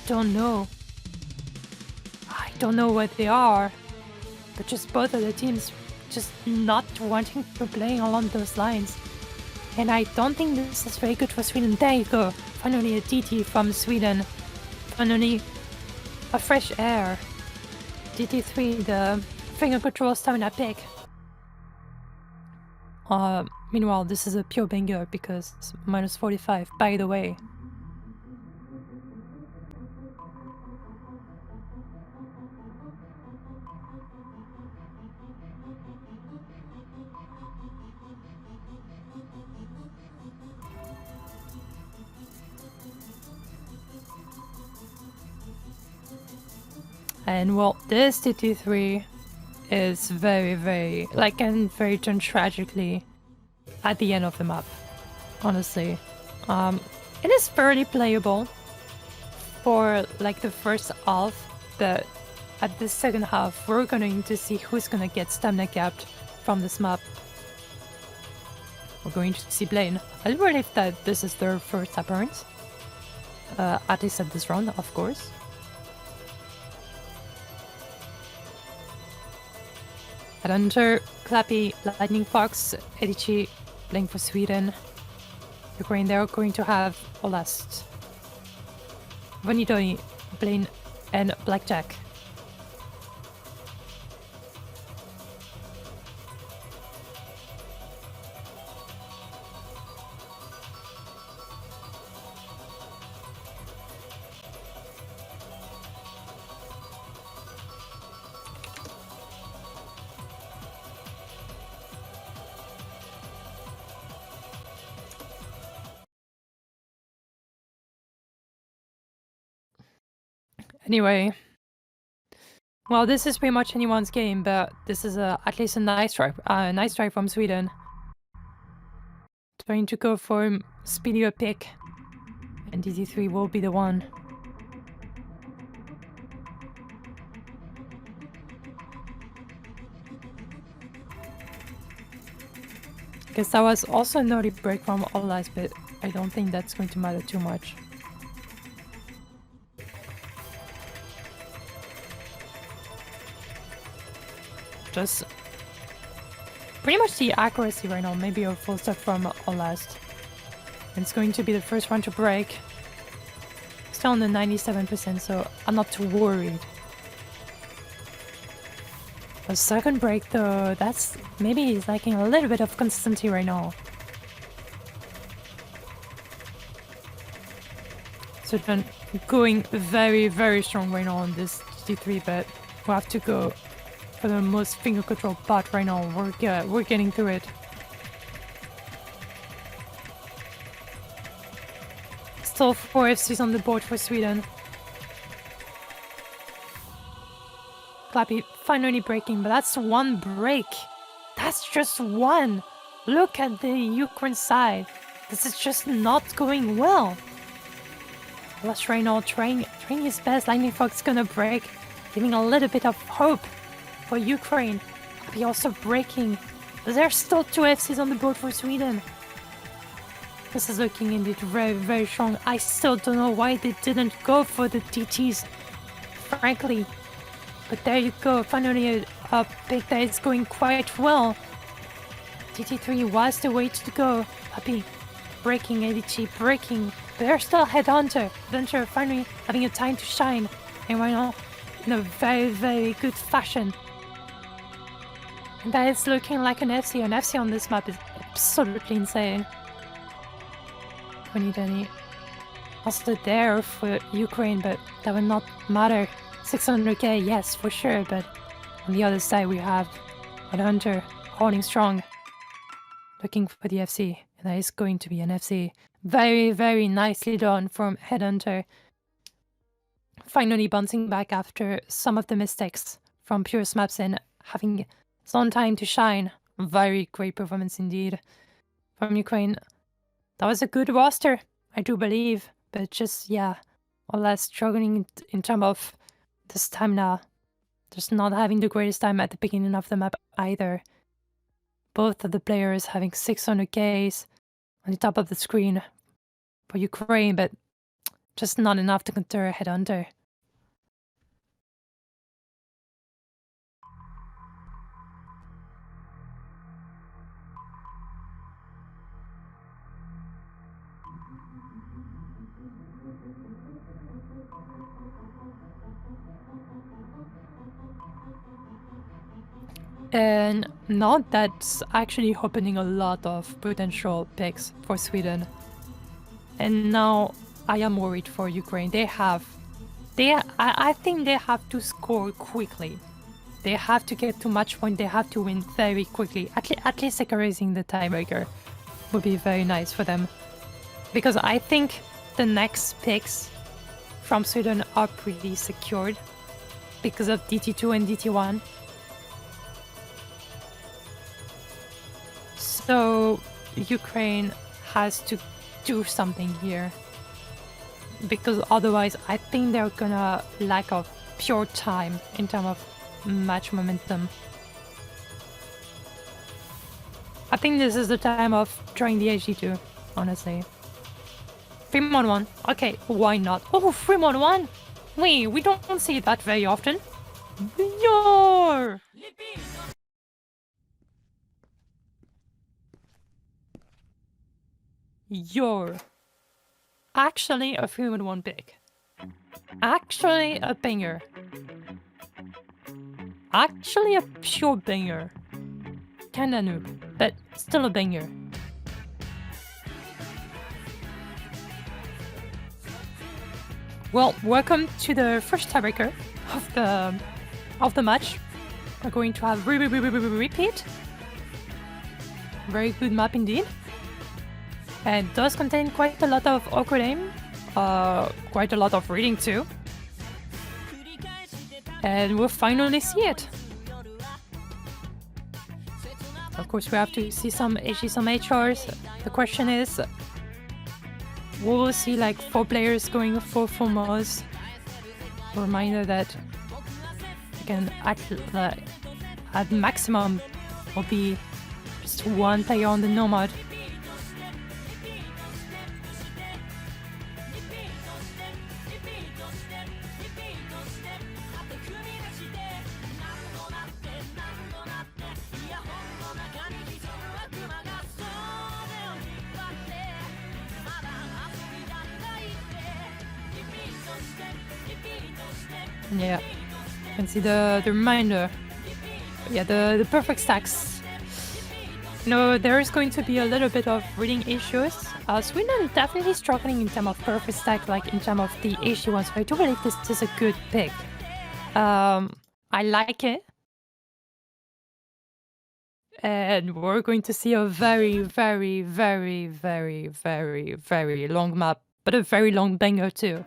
Don't know. I don't know what they are. But just both of the teams just not wanting to play along those lines. And I don't think this is very good for Sweden. There you go. Finally a DT from Sweden. Finally a fresh air. DT3, the finger control stamina pick. Meanwhile, this is a pure banger because it's minus 45, by the way. And well, this DT3 is very, very, like, and very turned tragically at the end of the map, honestly. It is fairly playable for, like, the first half, but at the second half, we're going to see who's gonna get stamina capped from this map. We're going to see Blaine. I believe that this is their first appearance, at least at this round, of course. Headhunter, Clappy, Lightning Fox, Edici playing for Sweden. Ukraine, they're going to have Olast, Vanidoni, Blaine, and Blackjack. Anyway, well, this is pretty much anyone's game, but this is at least a nice try from Sweden. Trying to go for speedier pick, and DT3 will be the one. Guess that was also a naughty break from All Eyes, but I don't think that's going to matter too much. Just pretty much the accuracy right now, maybe a full step from Olast. It's going to be the first one to break. Still on the 97%, so I'm not too worried. A second break though, that's maybe he's lacking a little bit of consistency right now. Sweden going very, very strong right now on this D3, but we have to go for the most finger control part right now. We're getting through it. Still 4 FCs on the board for Sweden. Clappy finally breaking, but that's one break. That's just one. Look at the Ukraine side. This is just not going well. Let's right now trying his best. Lightning Fox gonna break, giving a little bit of hope for Ukraine. Clappy also breaking. But there's still 2 FCs on the board for Sweden. This is looking indeed very, very strong. I still don't know why they didn't go for the DTs, frankly. But there you go, finally a pick that is going quite well. DT3 was the way to go. Happy breaking, ADT breaking. But they're still Headhunter. Headhunter finally having a time to shine. And right now, in a very, very good fashion. And that is looking like an FC. An FC on this map is absolutely insane. 2020. Also there for Ukraine, but that would not matter. 600k, yes, for sure, but on the other side we have Headhunter holding strong, looking for the FC, and that is going to be an FC. Very, very nicely done from Headhunter. Finally bouncing back after some of the mistakes from Pure Maps and having some time to shine. Very great performance indeed from Ukraine. That was a good roster, I do believe, but just, yeah, or less struggling in terms of the stamina. Just not having the greatest time at the beginning of the map either. Both of the players having 600Ks on the top of the screen for Ukraine, but just not enough to counter Headhunter. And now that's actually opening a lot of potential picks for Sweden. And now I am worried for Ukraine. I think they have to score quickly. They have to get to match point. They have to win very quickly. At least securing the tiebreaker would be very nice for them. Because I think the next picks from Sweden are pretty secured because of DT2 and DT1. So Ukraine has to do something here, because otherwise I think they're gonna lack of pure time in terms of match momentum. I think this is the time of trying the HG2, honestly. 3-1-1. Okay, why not? Oh, 3-1-1? Wait, we don't see that very often. Yo! You're actually a 3-1 pick. Actually a banger. Actually a pure banger. Kinda noob, but still a banger. Well, welcome to the first tiebreaker of the match. We're going to have repeat. Very good map indeed. And does contain quite a lot of awkward aim, quite a lot of reading too. And we'll finally see it. Of course, we have to see some HG, some HRs. The question is, we will see like 4 players going for full mods. A reminder that again, at maximum will be just 1 player on the no mod. Yeah, you can see the reminder. Yeah, the perfect stacks No, there is going to be a little bit of reading issues. Sweden definitely struggling in terms of perfect stack, like in terms of the HD one. So I do believe this is a good pick. I like it. And we're going to see a very, very, very, very, very, very long map, but a very long banger too.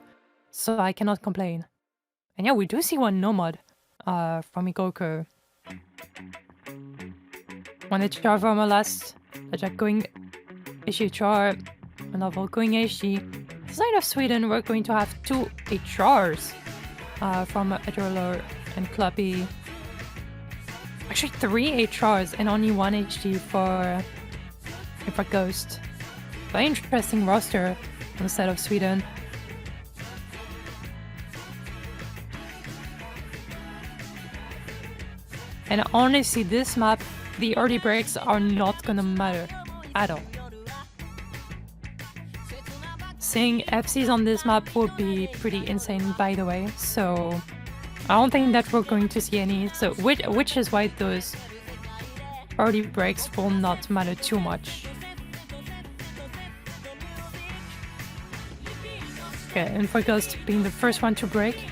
So I cannot complain. And yeah, we do see one Nomad from Igoko. One HR from a last, a Jack going HR, another going HD. Side of Sweden, we're going to have 2 HRs from Adrolor and Clappy. Actually, 3 HRs and only 1 HD for Ghost. Very interesting roster on the side of Sweden. And honestly, this map, the early breaks are not gonna matter at all. Seeing FCs on this map would be pretty insane, by the way, so I don't think that we're going to see any, so which is why those early breaks will not matter too much. Okay, and for Ghost being the first one to break,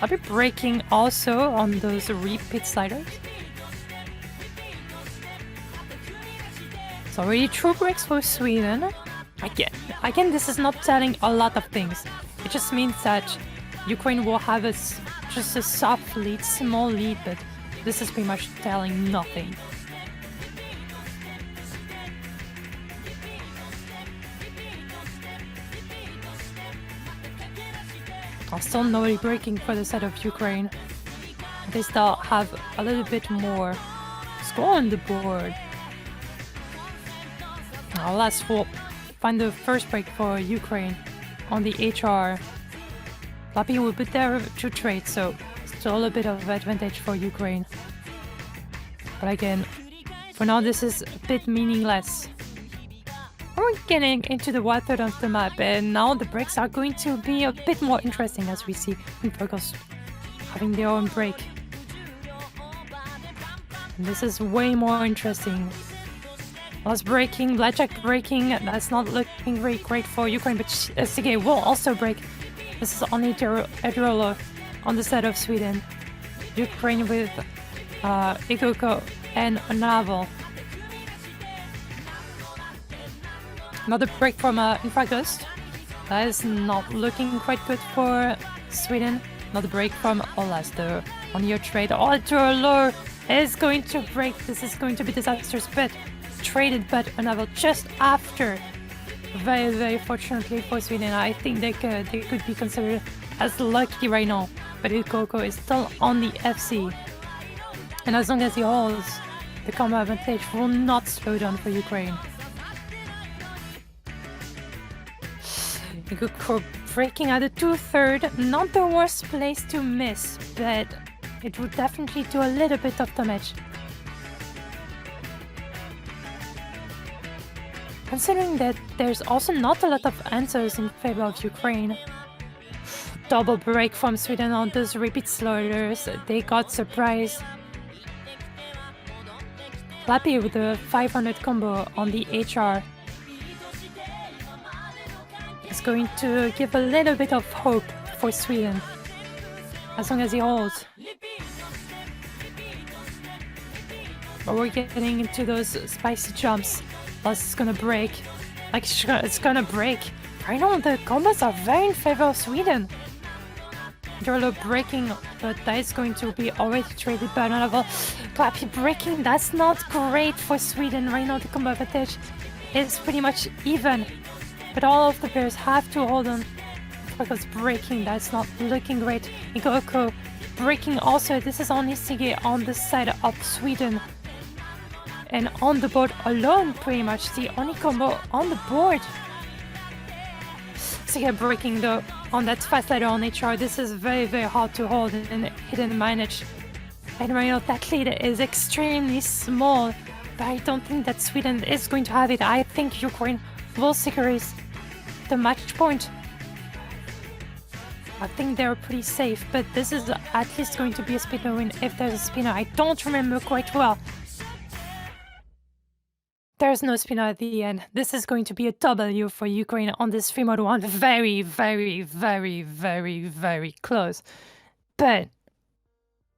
I'll be breaking also on those repeat sliders. So already true breaks for Sweden. Again, this is not telling a lot of things. It just means that Ukraine will have just a soft lead, small lead, but this is pretty much telling nothing. Still nobody breaking for the side of Ukraine. They still have a little bit more score on the board. Last we'll find the first break for Ukraine on the HR. Lappy will be there to trade, so still a bit of advantage for Ukraine. But again, for now this is a bit meaningless. We're getting into the one-third of the map, and now the breaks are going to be a bit more interesting as we see Infocus having their own break. And this is way more interesting. Lost breaking, Blackjack breaking, that's not looking very great for Ukraine, but Sige will also break. This is only Edrolo on the side of Sweden. Ukraine with Igoko and Naval. Another break from Infraghost. That is not looking quite good for Sweden. Another break from Olas though. On your trade, Edrolo is going to break. This is going to be disastrous, but traded, but Naval just after. Very, very fortunately for Sweden, I think they could be considered as lucky right now. But Igoko is still on the FC. And as long as he holds, the combo advantage will not slow down for Ukraine. Igoko breaking at the 2/3, not the worst place to miss, but it would definitely do a little bit of damage. Considering that there's also not a lot of answers in favor of Ukraine. Double break from Sweden on those repeat sliders, they got surprised. Lappy with the 500 combo on the HR. It's going to give a little bit of hope for Sweden, as long as he holds. But we're getting into those spicy jumps. Plus it's gonna break. Like it's gonna break. Right now the combos are very in favor of Sweden. Dorlo breaking, but that is going to be already traded by another. Clappy breaking, that's not great for Sweden. Right now the combo advantage is pretty much even. But all of the players have to hold on. Because breaking, that's not looking great. Igoko breaking also. This is only Sige on the side of Sweden. And on the board alone, pretty much the only combo on the board. Sige breaking though on that fast ladder on HR. This is very, very hard to hold and hidden manage. And right now that lead is extremely small. But I don't think that Sweden is going to have it. I think Ukraine will secure the match point. I think they're pretty safe, but this is at least going to be a spinner win if there's a spinner. I don't remember quite well. There's no spin at the end. This is going to be a W for Ukraine on this 3-1. Very, very, very, very, very close. But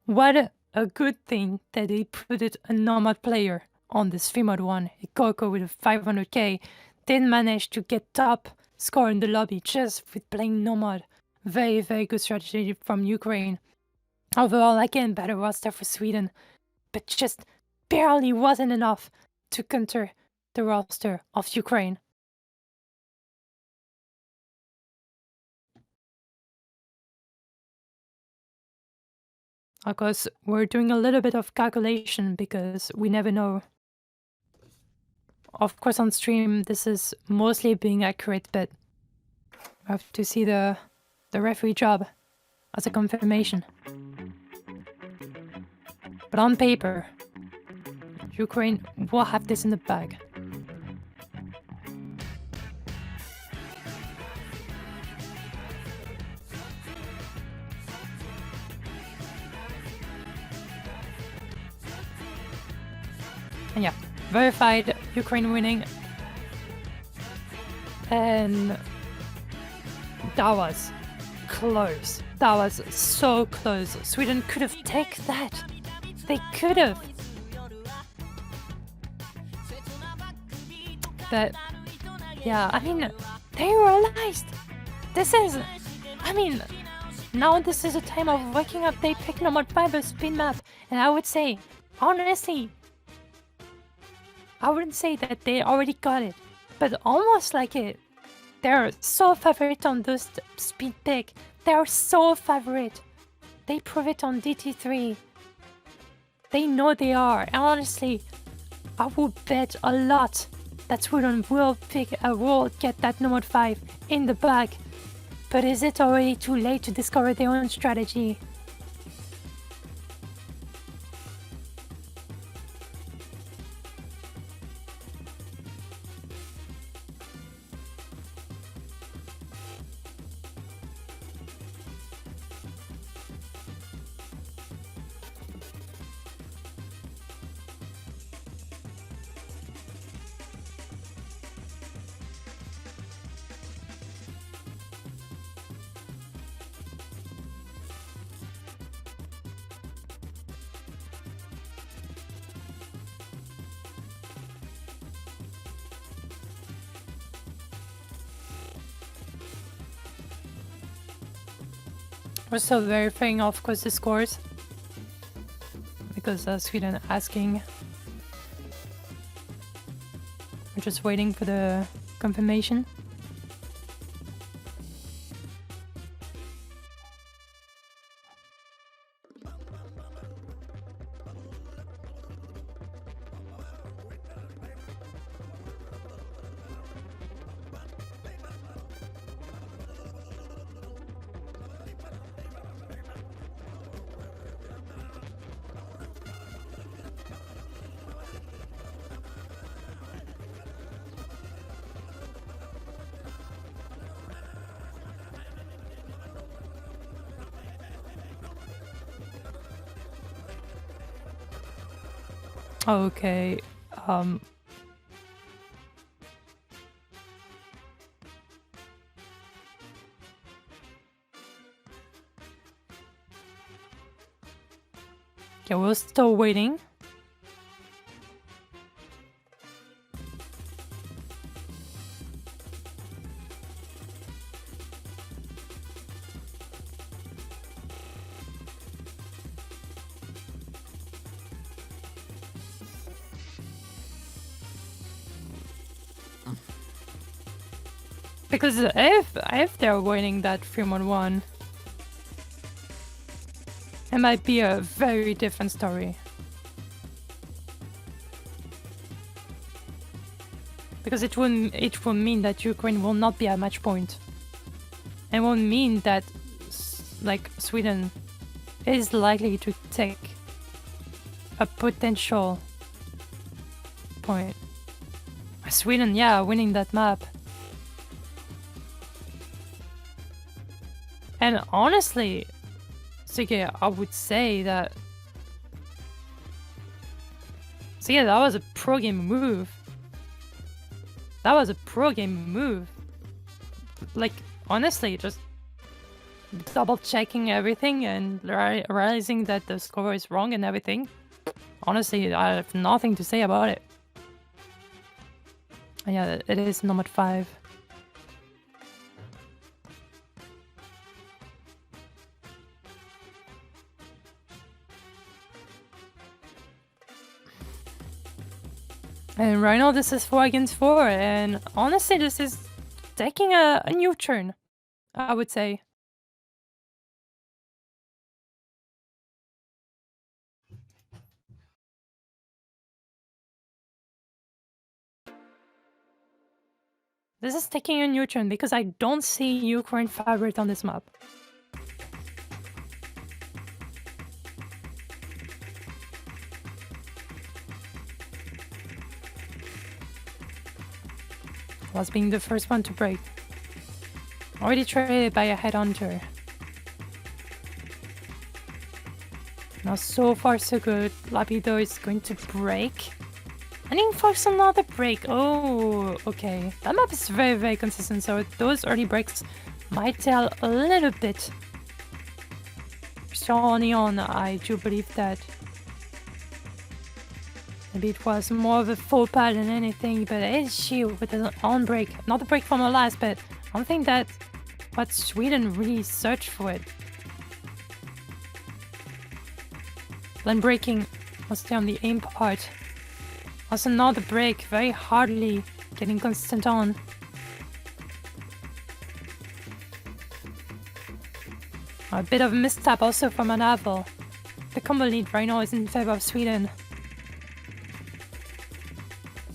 what a good thing that they put it a normal player on this 3-1. Ikoko with a 500k did manage to get top score in the lobby just with playing nomad. Very, very good strategy from Ukraine. Overall, again, better roster for Sweden, but just barely wasn't enough to counter the roster of Ukraine. Of course, we're doing a little bit of calculation because we never know. Of course, on stream, this is mostly being accurate, but I have to see the referee job as a confirmation. But on paper, Ukraine will have this in the bag. And yeah, verified Ukraine winning. And that was close. That was so close. Sweden could have taken that. They could have. But yeah, I mean, they realized this is, I mean, now this is a time of waking up. They pick number 5 a spin map, and I would say, honestly, I wouldn't say that they already got it, but almost like it. They're so favorite on those speed pick. They're so favorite. They prove it on DT3. They know they are, and honestly, I would bet a lot that Sweden will get that number 5 in the bag. But is it already too late to discover their own strategy? We're still verifying, of course, the scores because Sweden asking. We're just waiting for the confirmation. Okay. Okay, we're still waiting. Because if they're winning that 3-1, it might be a very different story. Because it will mean that Ukraine will not be at match point. It won't mean that like Sweden is likely to take a potential point. Sweden, yeah, winning that map. And honestly, Sige, I would say that... So yeah, that was a pro game move. That was a pro game move. Like, honestly, just double checking everything and realizing that the score is wrong and everything. Honestly, I have nothing to say about it. Yeah, it is number 5. And right now this is 4 against 4, and honestly this is taking a new turn, I would say. This is taking a new turn because I don't see Ukraine favorite on this map. Was being the first one to break. Already traded by a headhunter. Now so far so good. Lapido is going to break. And he force another break. Oh, okay. That map is very, very consistent, so those early breaks might tell a little bit. So on, I do believe that maybe it was more of a faux pas than anything, but it's she with an on break. Not a break from her last, but I don't think that what Sweden really searched for it. Then breaking mostly on the aim part. Also another break, very hardly getting consistent on. A bit of a mistap also from Anavel. The combo lead right now is in favor of Sweden.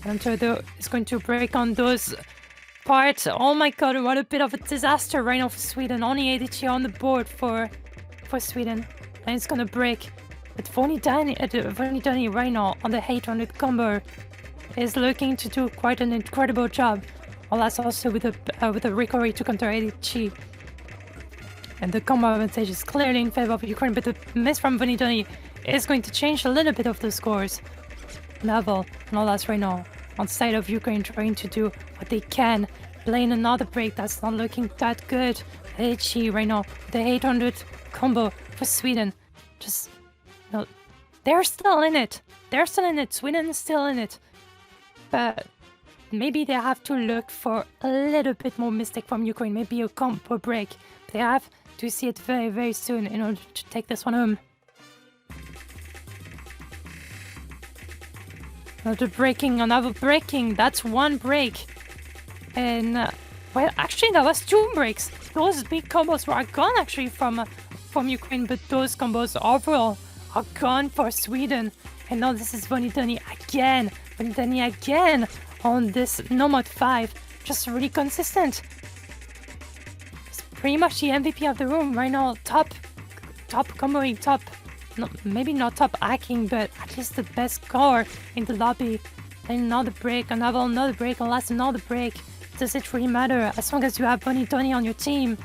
Hunter though is going to break on those parts. Oh my god, what a bit of a disaster right now for Sweden. Only ADG on the board for Sweden. And it's gonna break. But Vonidani right now on the 800 combo is looking to do quite an incredible job. Well, that's also with a recovery to counter ADG. And the combo advantage is clearly in favor of Ukraine, but the miss from Vonidani is going to change a little bit of the scores. Naval and all that's right now on side of Ukraine trying to do what they can. Playing another break that's not looking that good. ADG right now, the 800 combo for Sweden. Just... no, they're still in it. They're still in it. Sweden is still in it. But maybe they have to look for a little bit more mistake from Ukraine. Maybe a combo break. They have to see it very, very soon in order to take this one home. Another breaking. That's one break. And, well, actually, that was 2 breaks. Those big combos were gone, actually, from Ukraine. But those combos overall are gone for Sweden. And now this is Vonidani again. Vonidani again on this Nomad 5. Just really consistent. It's pretty much the MVP of the room right now. Top comboing, top... no, maybe not top hacking, but at least the best score in the lobby. And another break, another break, and last another break. Does it really matter? As long as you have Vonidani on your team.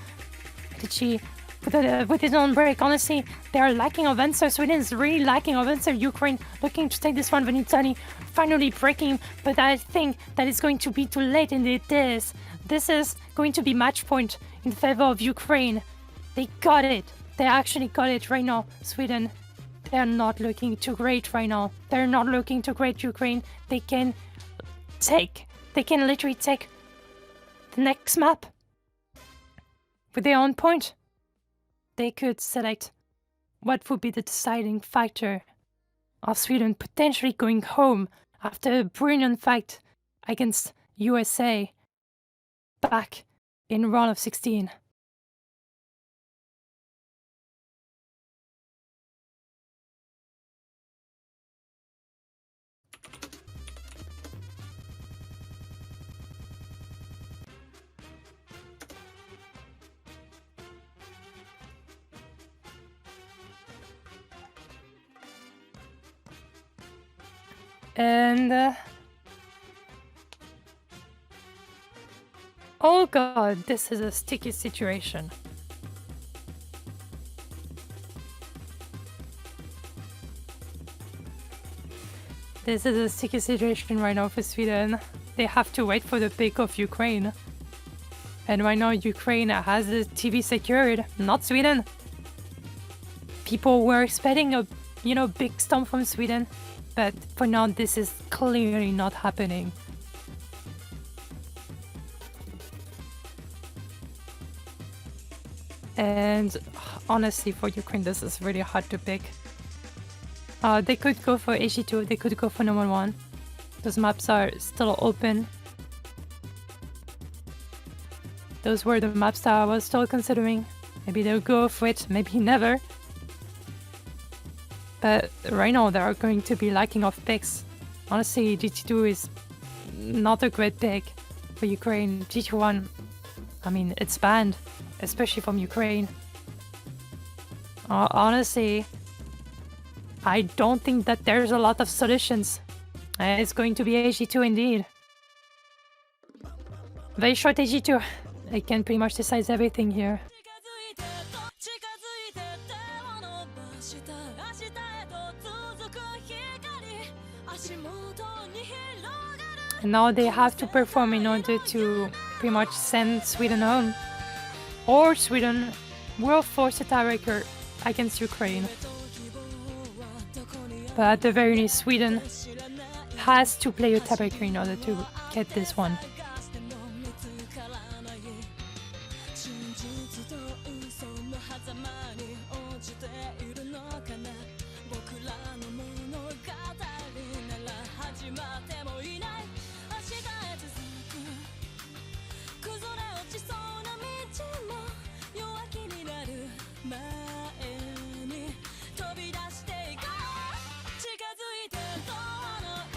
Did she... with his own break, honestly, they are lacking of answer. Sweden is really lacking of answer. Ukraine looking to take this one. Vonidani finally breaking, but I think that it's going to be too late, and it is. This is going to be match point in favor of Ukraine. They got it. They actually got it right now. Sweden, they're not looking too great right now. They're not looking too great, Ukraine. They can literally take the next map with their own point. They could select what would be the deciding factor of Sweden potentially going home after a brilliant fight against USA back in round of 16. And oh god, this is a sticky situation. This is a sticky situation right now for Sweden. they have to wait for the pick of Ukraine. And right now Ukraine has the TV secured, not Sweden. People were expecting a, big storm from Sweden, but for now this is clearly not happening. And honestly, for Ukraine, this is really hard to pick. They could go for HG2, they could go for number 1. Those maps are still open. Those were the maps that I was still considering. Maybe they'll go for it, maybe never. But right now, they are going to be lacking of picks. Honestly, GT2 is not a great pick for Ukraine. GT1, I mean, it's banned, especially from Ukraine. Honestly, I don't think that there's a lot of solutions. It's going to be HG2 indeed. Very short HG2. It can pretty much decide everything here. And now they have to perform in order to pretty much send Sweden home. Or Sweden will force a tiebreaker against Ukraine. But at the very least, Sweden has to play a tiebreaker in order to get this one.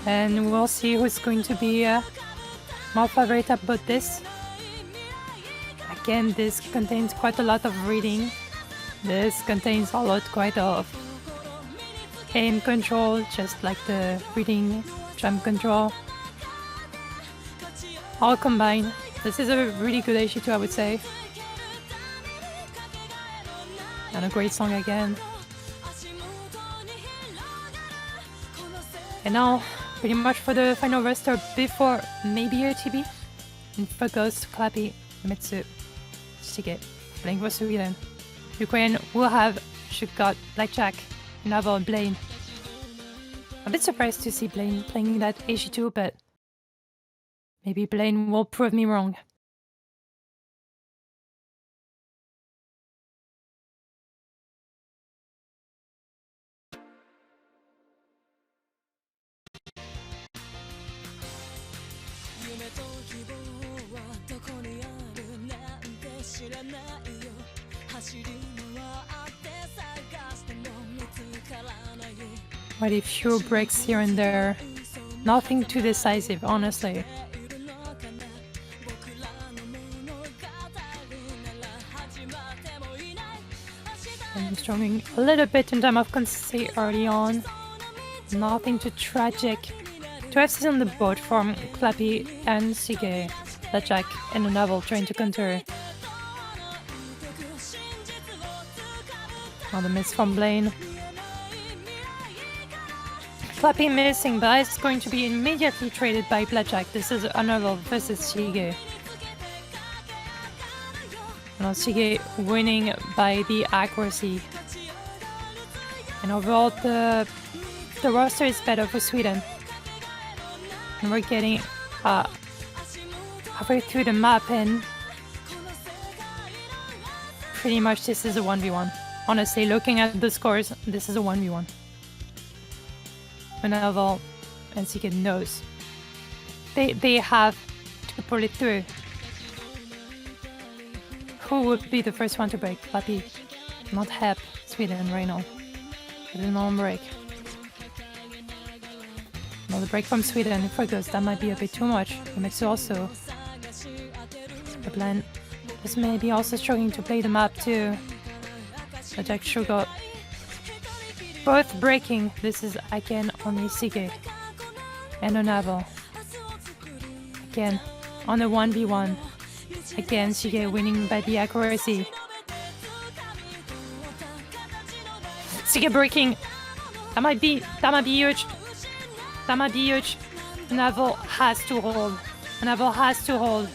And we'll see who's going to be more favorite about this. Again, this contains quite a lot of reading. This contains quite of aim control, just like the reading, jump control. All combined. This is a really good HG2, I would say. And a great song again. And now, pretty much for the final roster before maybe RTB. And for Ghost, Clappy, Mitsu, Shige, playing for Sweden. Ukraine will have Shukot, Blackjack, Naval, and Blaine. I'm a bit surprised to see Blaine playing that HG2, but maybe Blaine will prove me wrong. Quite a few breaks here and there. Nothing too decisive, honestly. I'm struggling a little bit in terms of consistency early on. Nothing too tragic. 2 F's on the board from Clappy and Sige, Blackjack, and a Naval trying to counter. Another miss from Blaine. Clappy missing, but it's going to be immediately traded by Blackjack. This is a Naval versus Sige. Now Sige winning by the accuracy. And overall, the roster is better for Sweden. And we're getting halfway through the map, and pretty much this is a 1v1. Honestly, looking at the scores, this is a 1v1. Naval and Sige knows they have to pull it through. Who would be the first one to break? Clappy, not Hep, Sweden right now. There's no break. Another break from Sweden. For Ghost, that might be a bit too much. Mitsu also. The plan is maybe also struggling to play the map too. Jack Sugar. Both breaking. This is again only Sige and a Naval. Again on a 1v1. Again Sige winning by the accuracy. Sige breaking. That might be huge. That might be huge. Naval has to hold. Naval has to hold.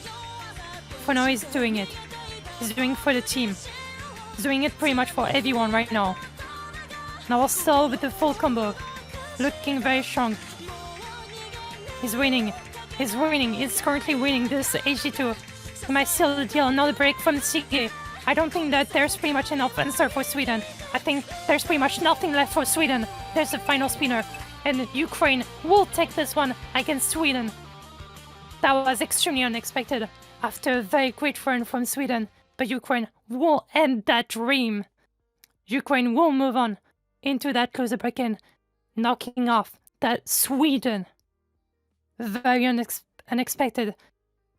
For now, he's doing it. He's doing it for the team. He's doing it pretty much for everyone right now. Now still with the full combo. Looking very strong. He's winning. He's winning. He's currently winning this HG2. He might seal the deal. Another break from Sige. I don't think that there's pretty much enough answer for Sweden. I think there's pretty much nothing left for Sweden. There's the final spinner. And Ukraine will take this one against Sweden. That was extremely unexpected after a very great run from Sweden. But Ukraine will end that dream. Ukraine will move on into that closer break-in, knocking off that Sweden. Very unexpected,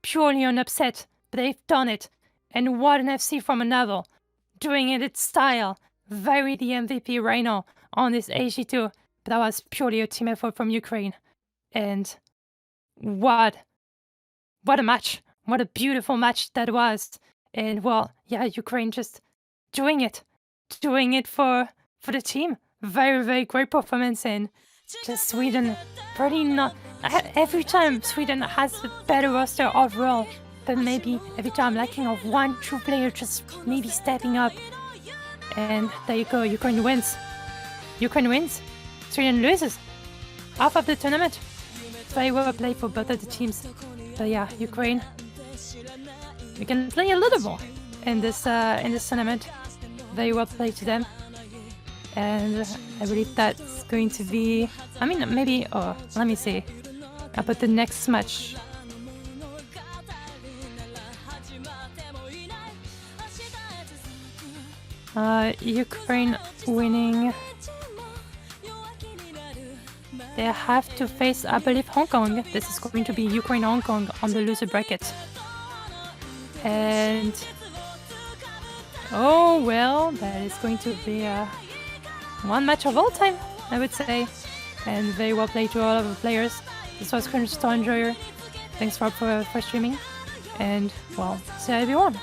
purely an upset, but they've done it. And what an FC from a Naval, doing it its style. Very the MVP right now on this HG2, but that was purely a team effort from Ukraine. And what a match. What a beautiful match that was. And well, yeah, Ukraine just doing it for the team. Very, very great performance. And just Sweden pretty not... Every time Sweden has a better roster overall, but maybe every time lacking of one true player just maybe stepping up. And there you go, Ukraine wins. Ukraine wins, Sweden loses. Half of the tournament. Very well played for both of the teams. But yeah, Ukraine, we can play a little more in this tournament. Very well played to them. And I believe that's going to be... I mean, maybe... Oh, let me see. About the next match. Ukraine winning. They have to face, I believe, Hong Kong. This is going to be Ukraine-Hong Kong on the loser bracket. And... oh, well, that is going to be one match of all time, I would say. And very well played to all of the players. This was Crystal Enjoyer. Thanks for streaming. And, well, see everyone.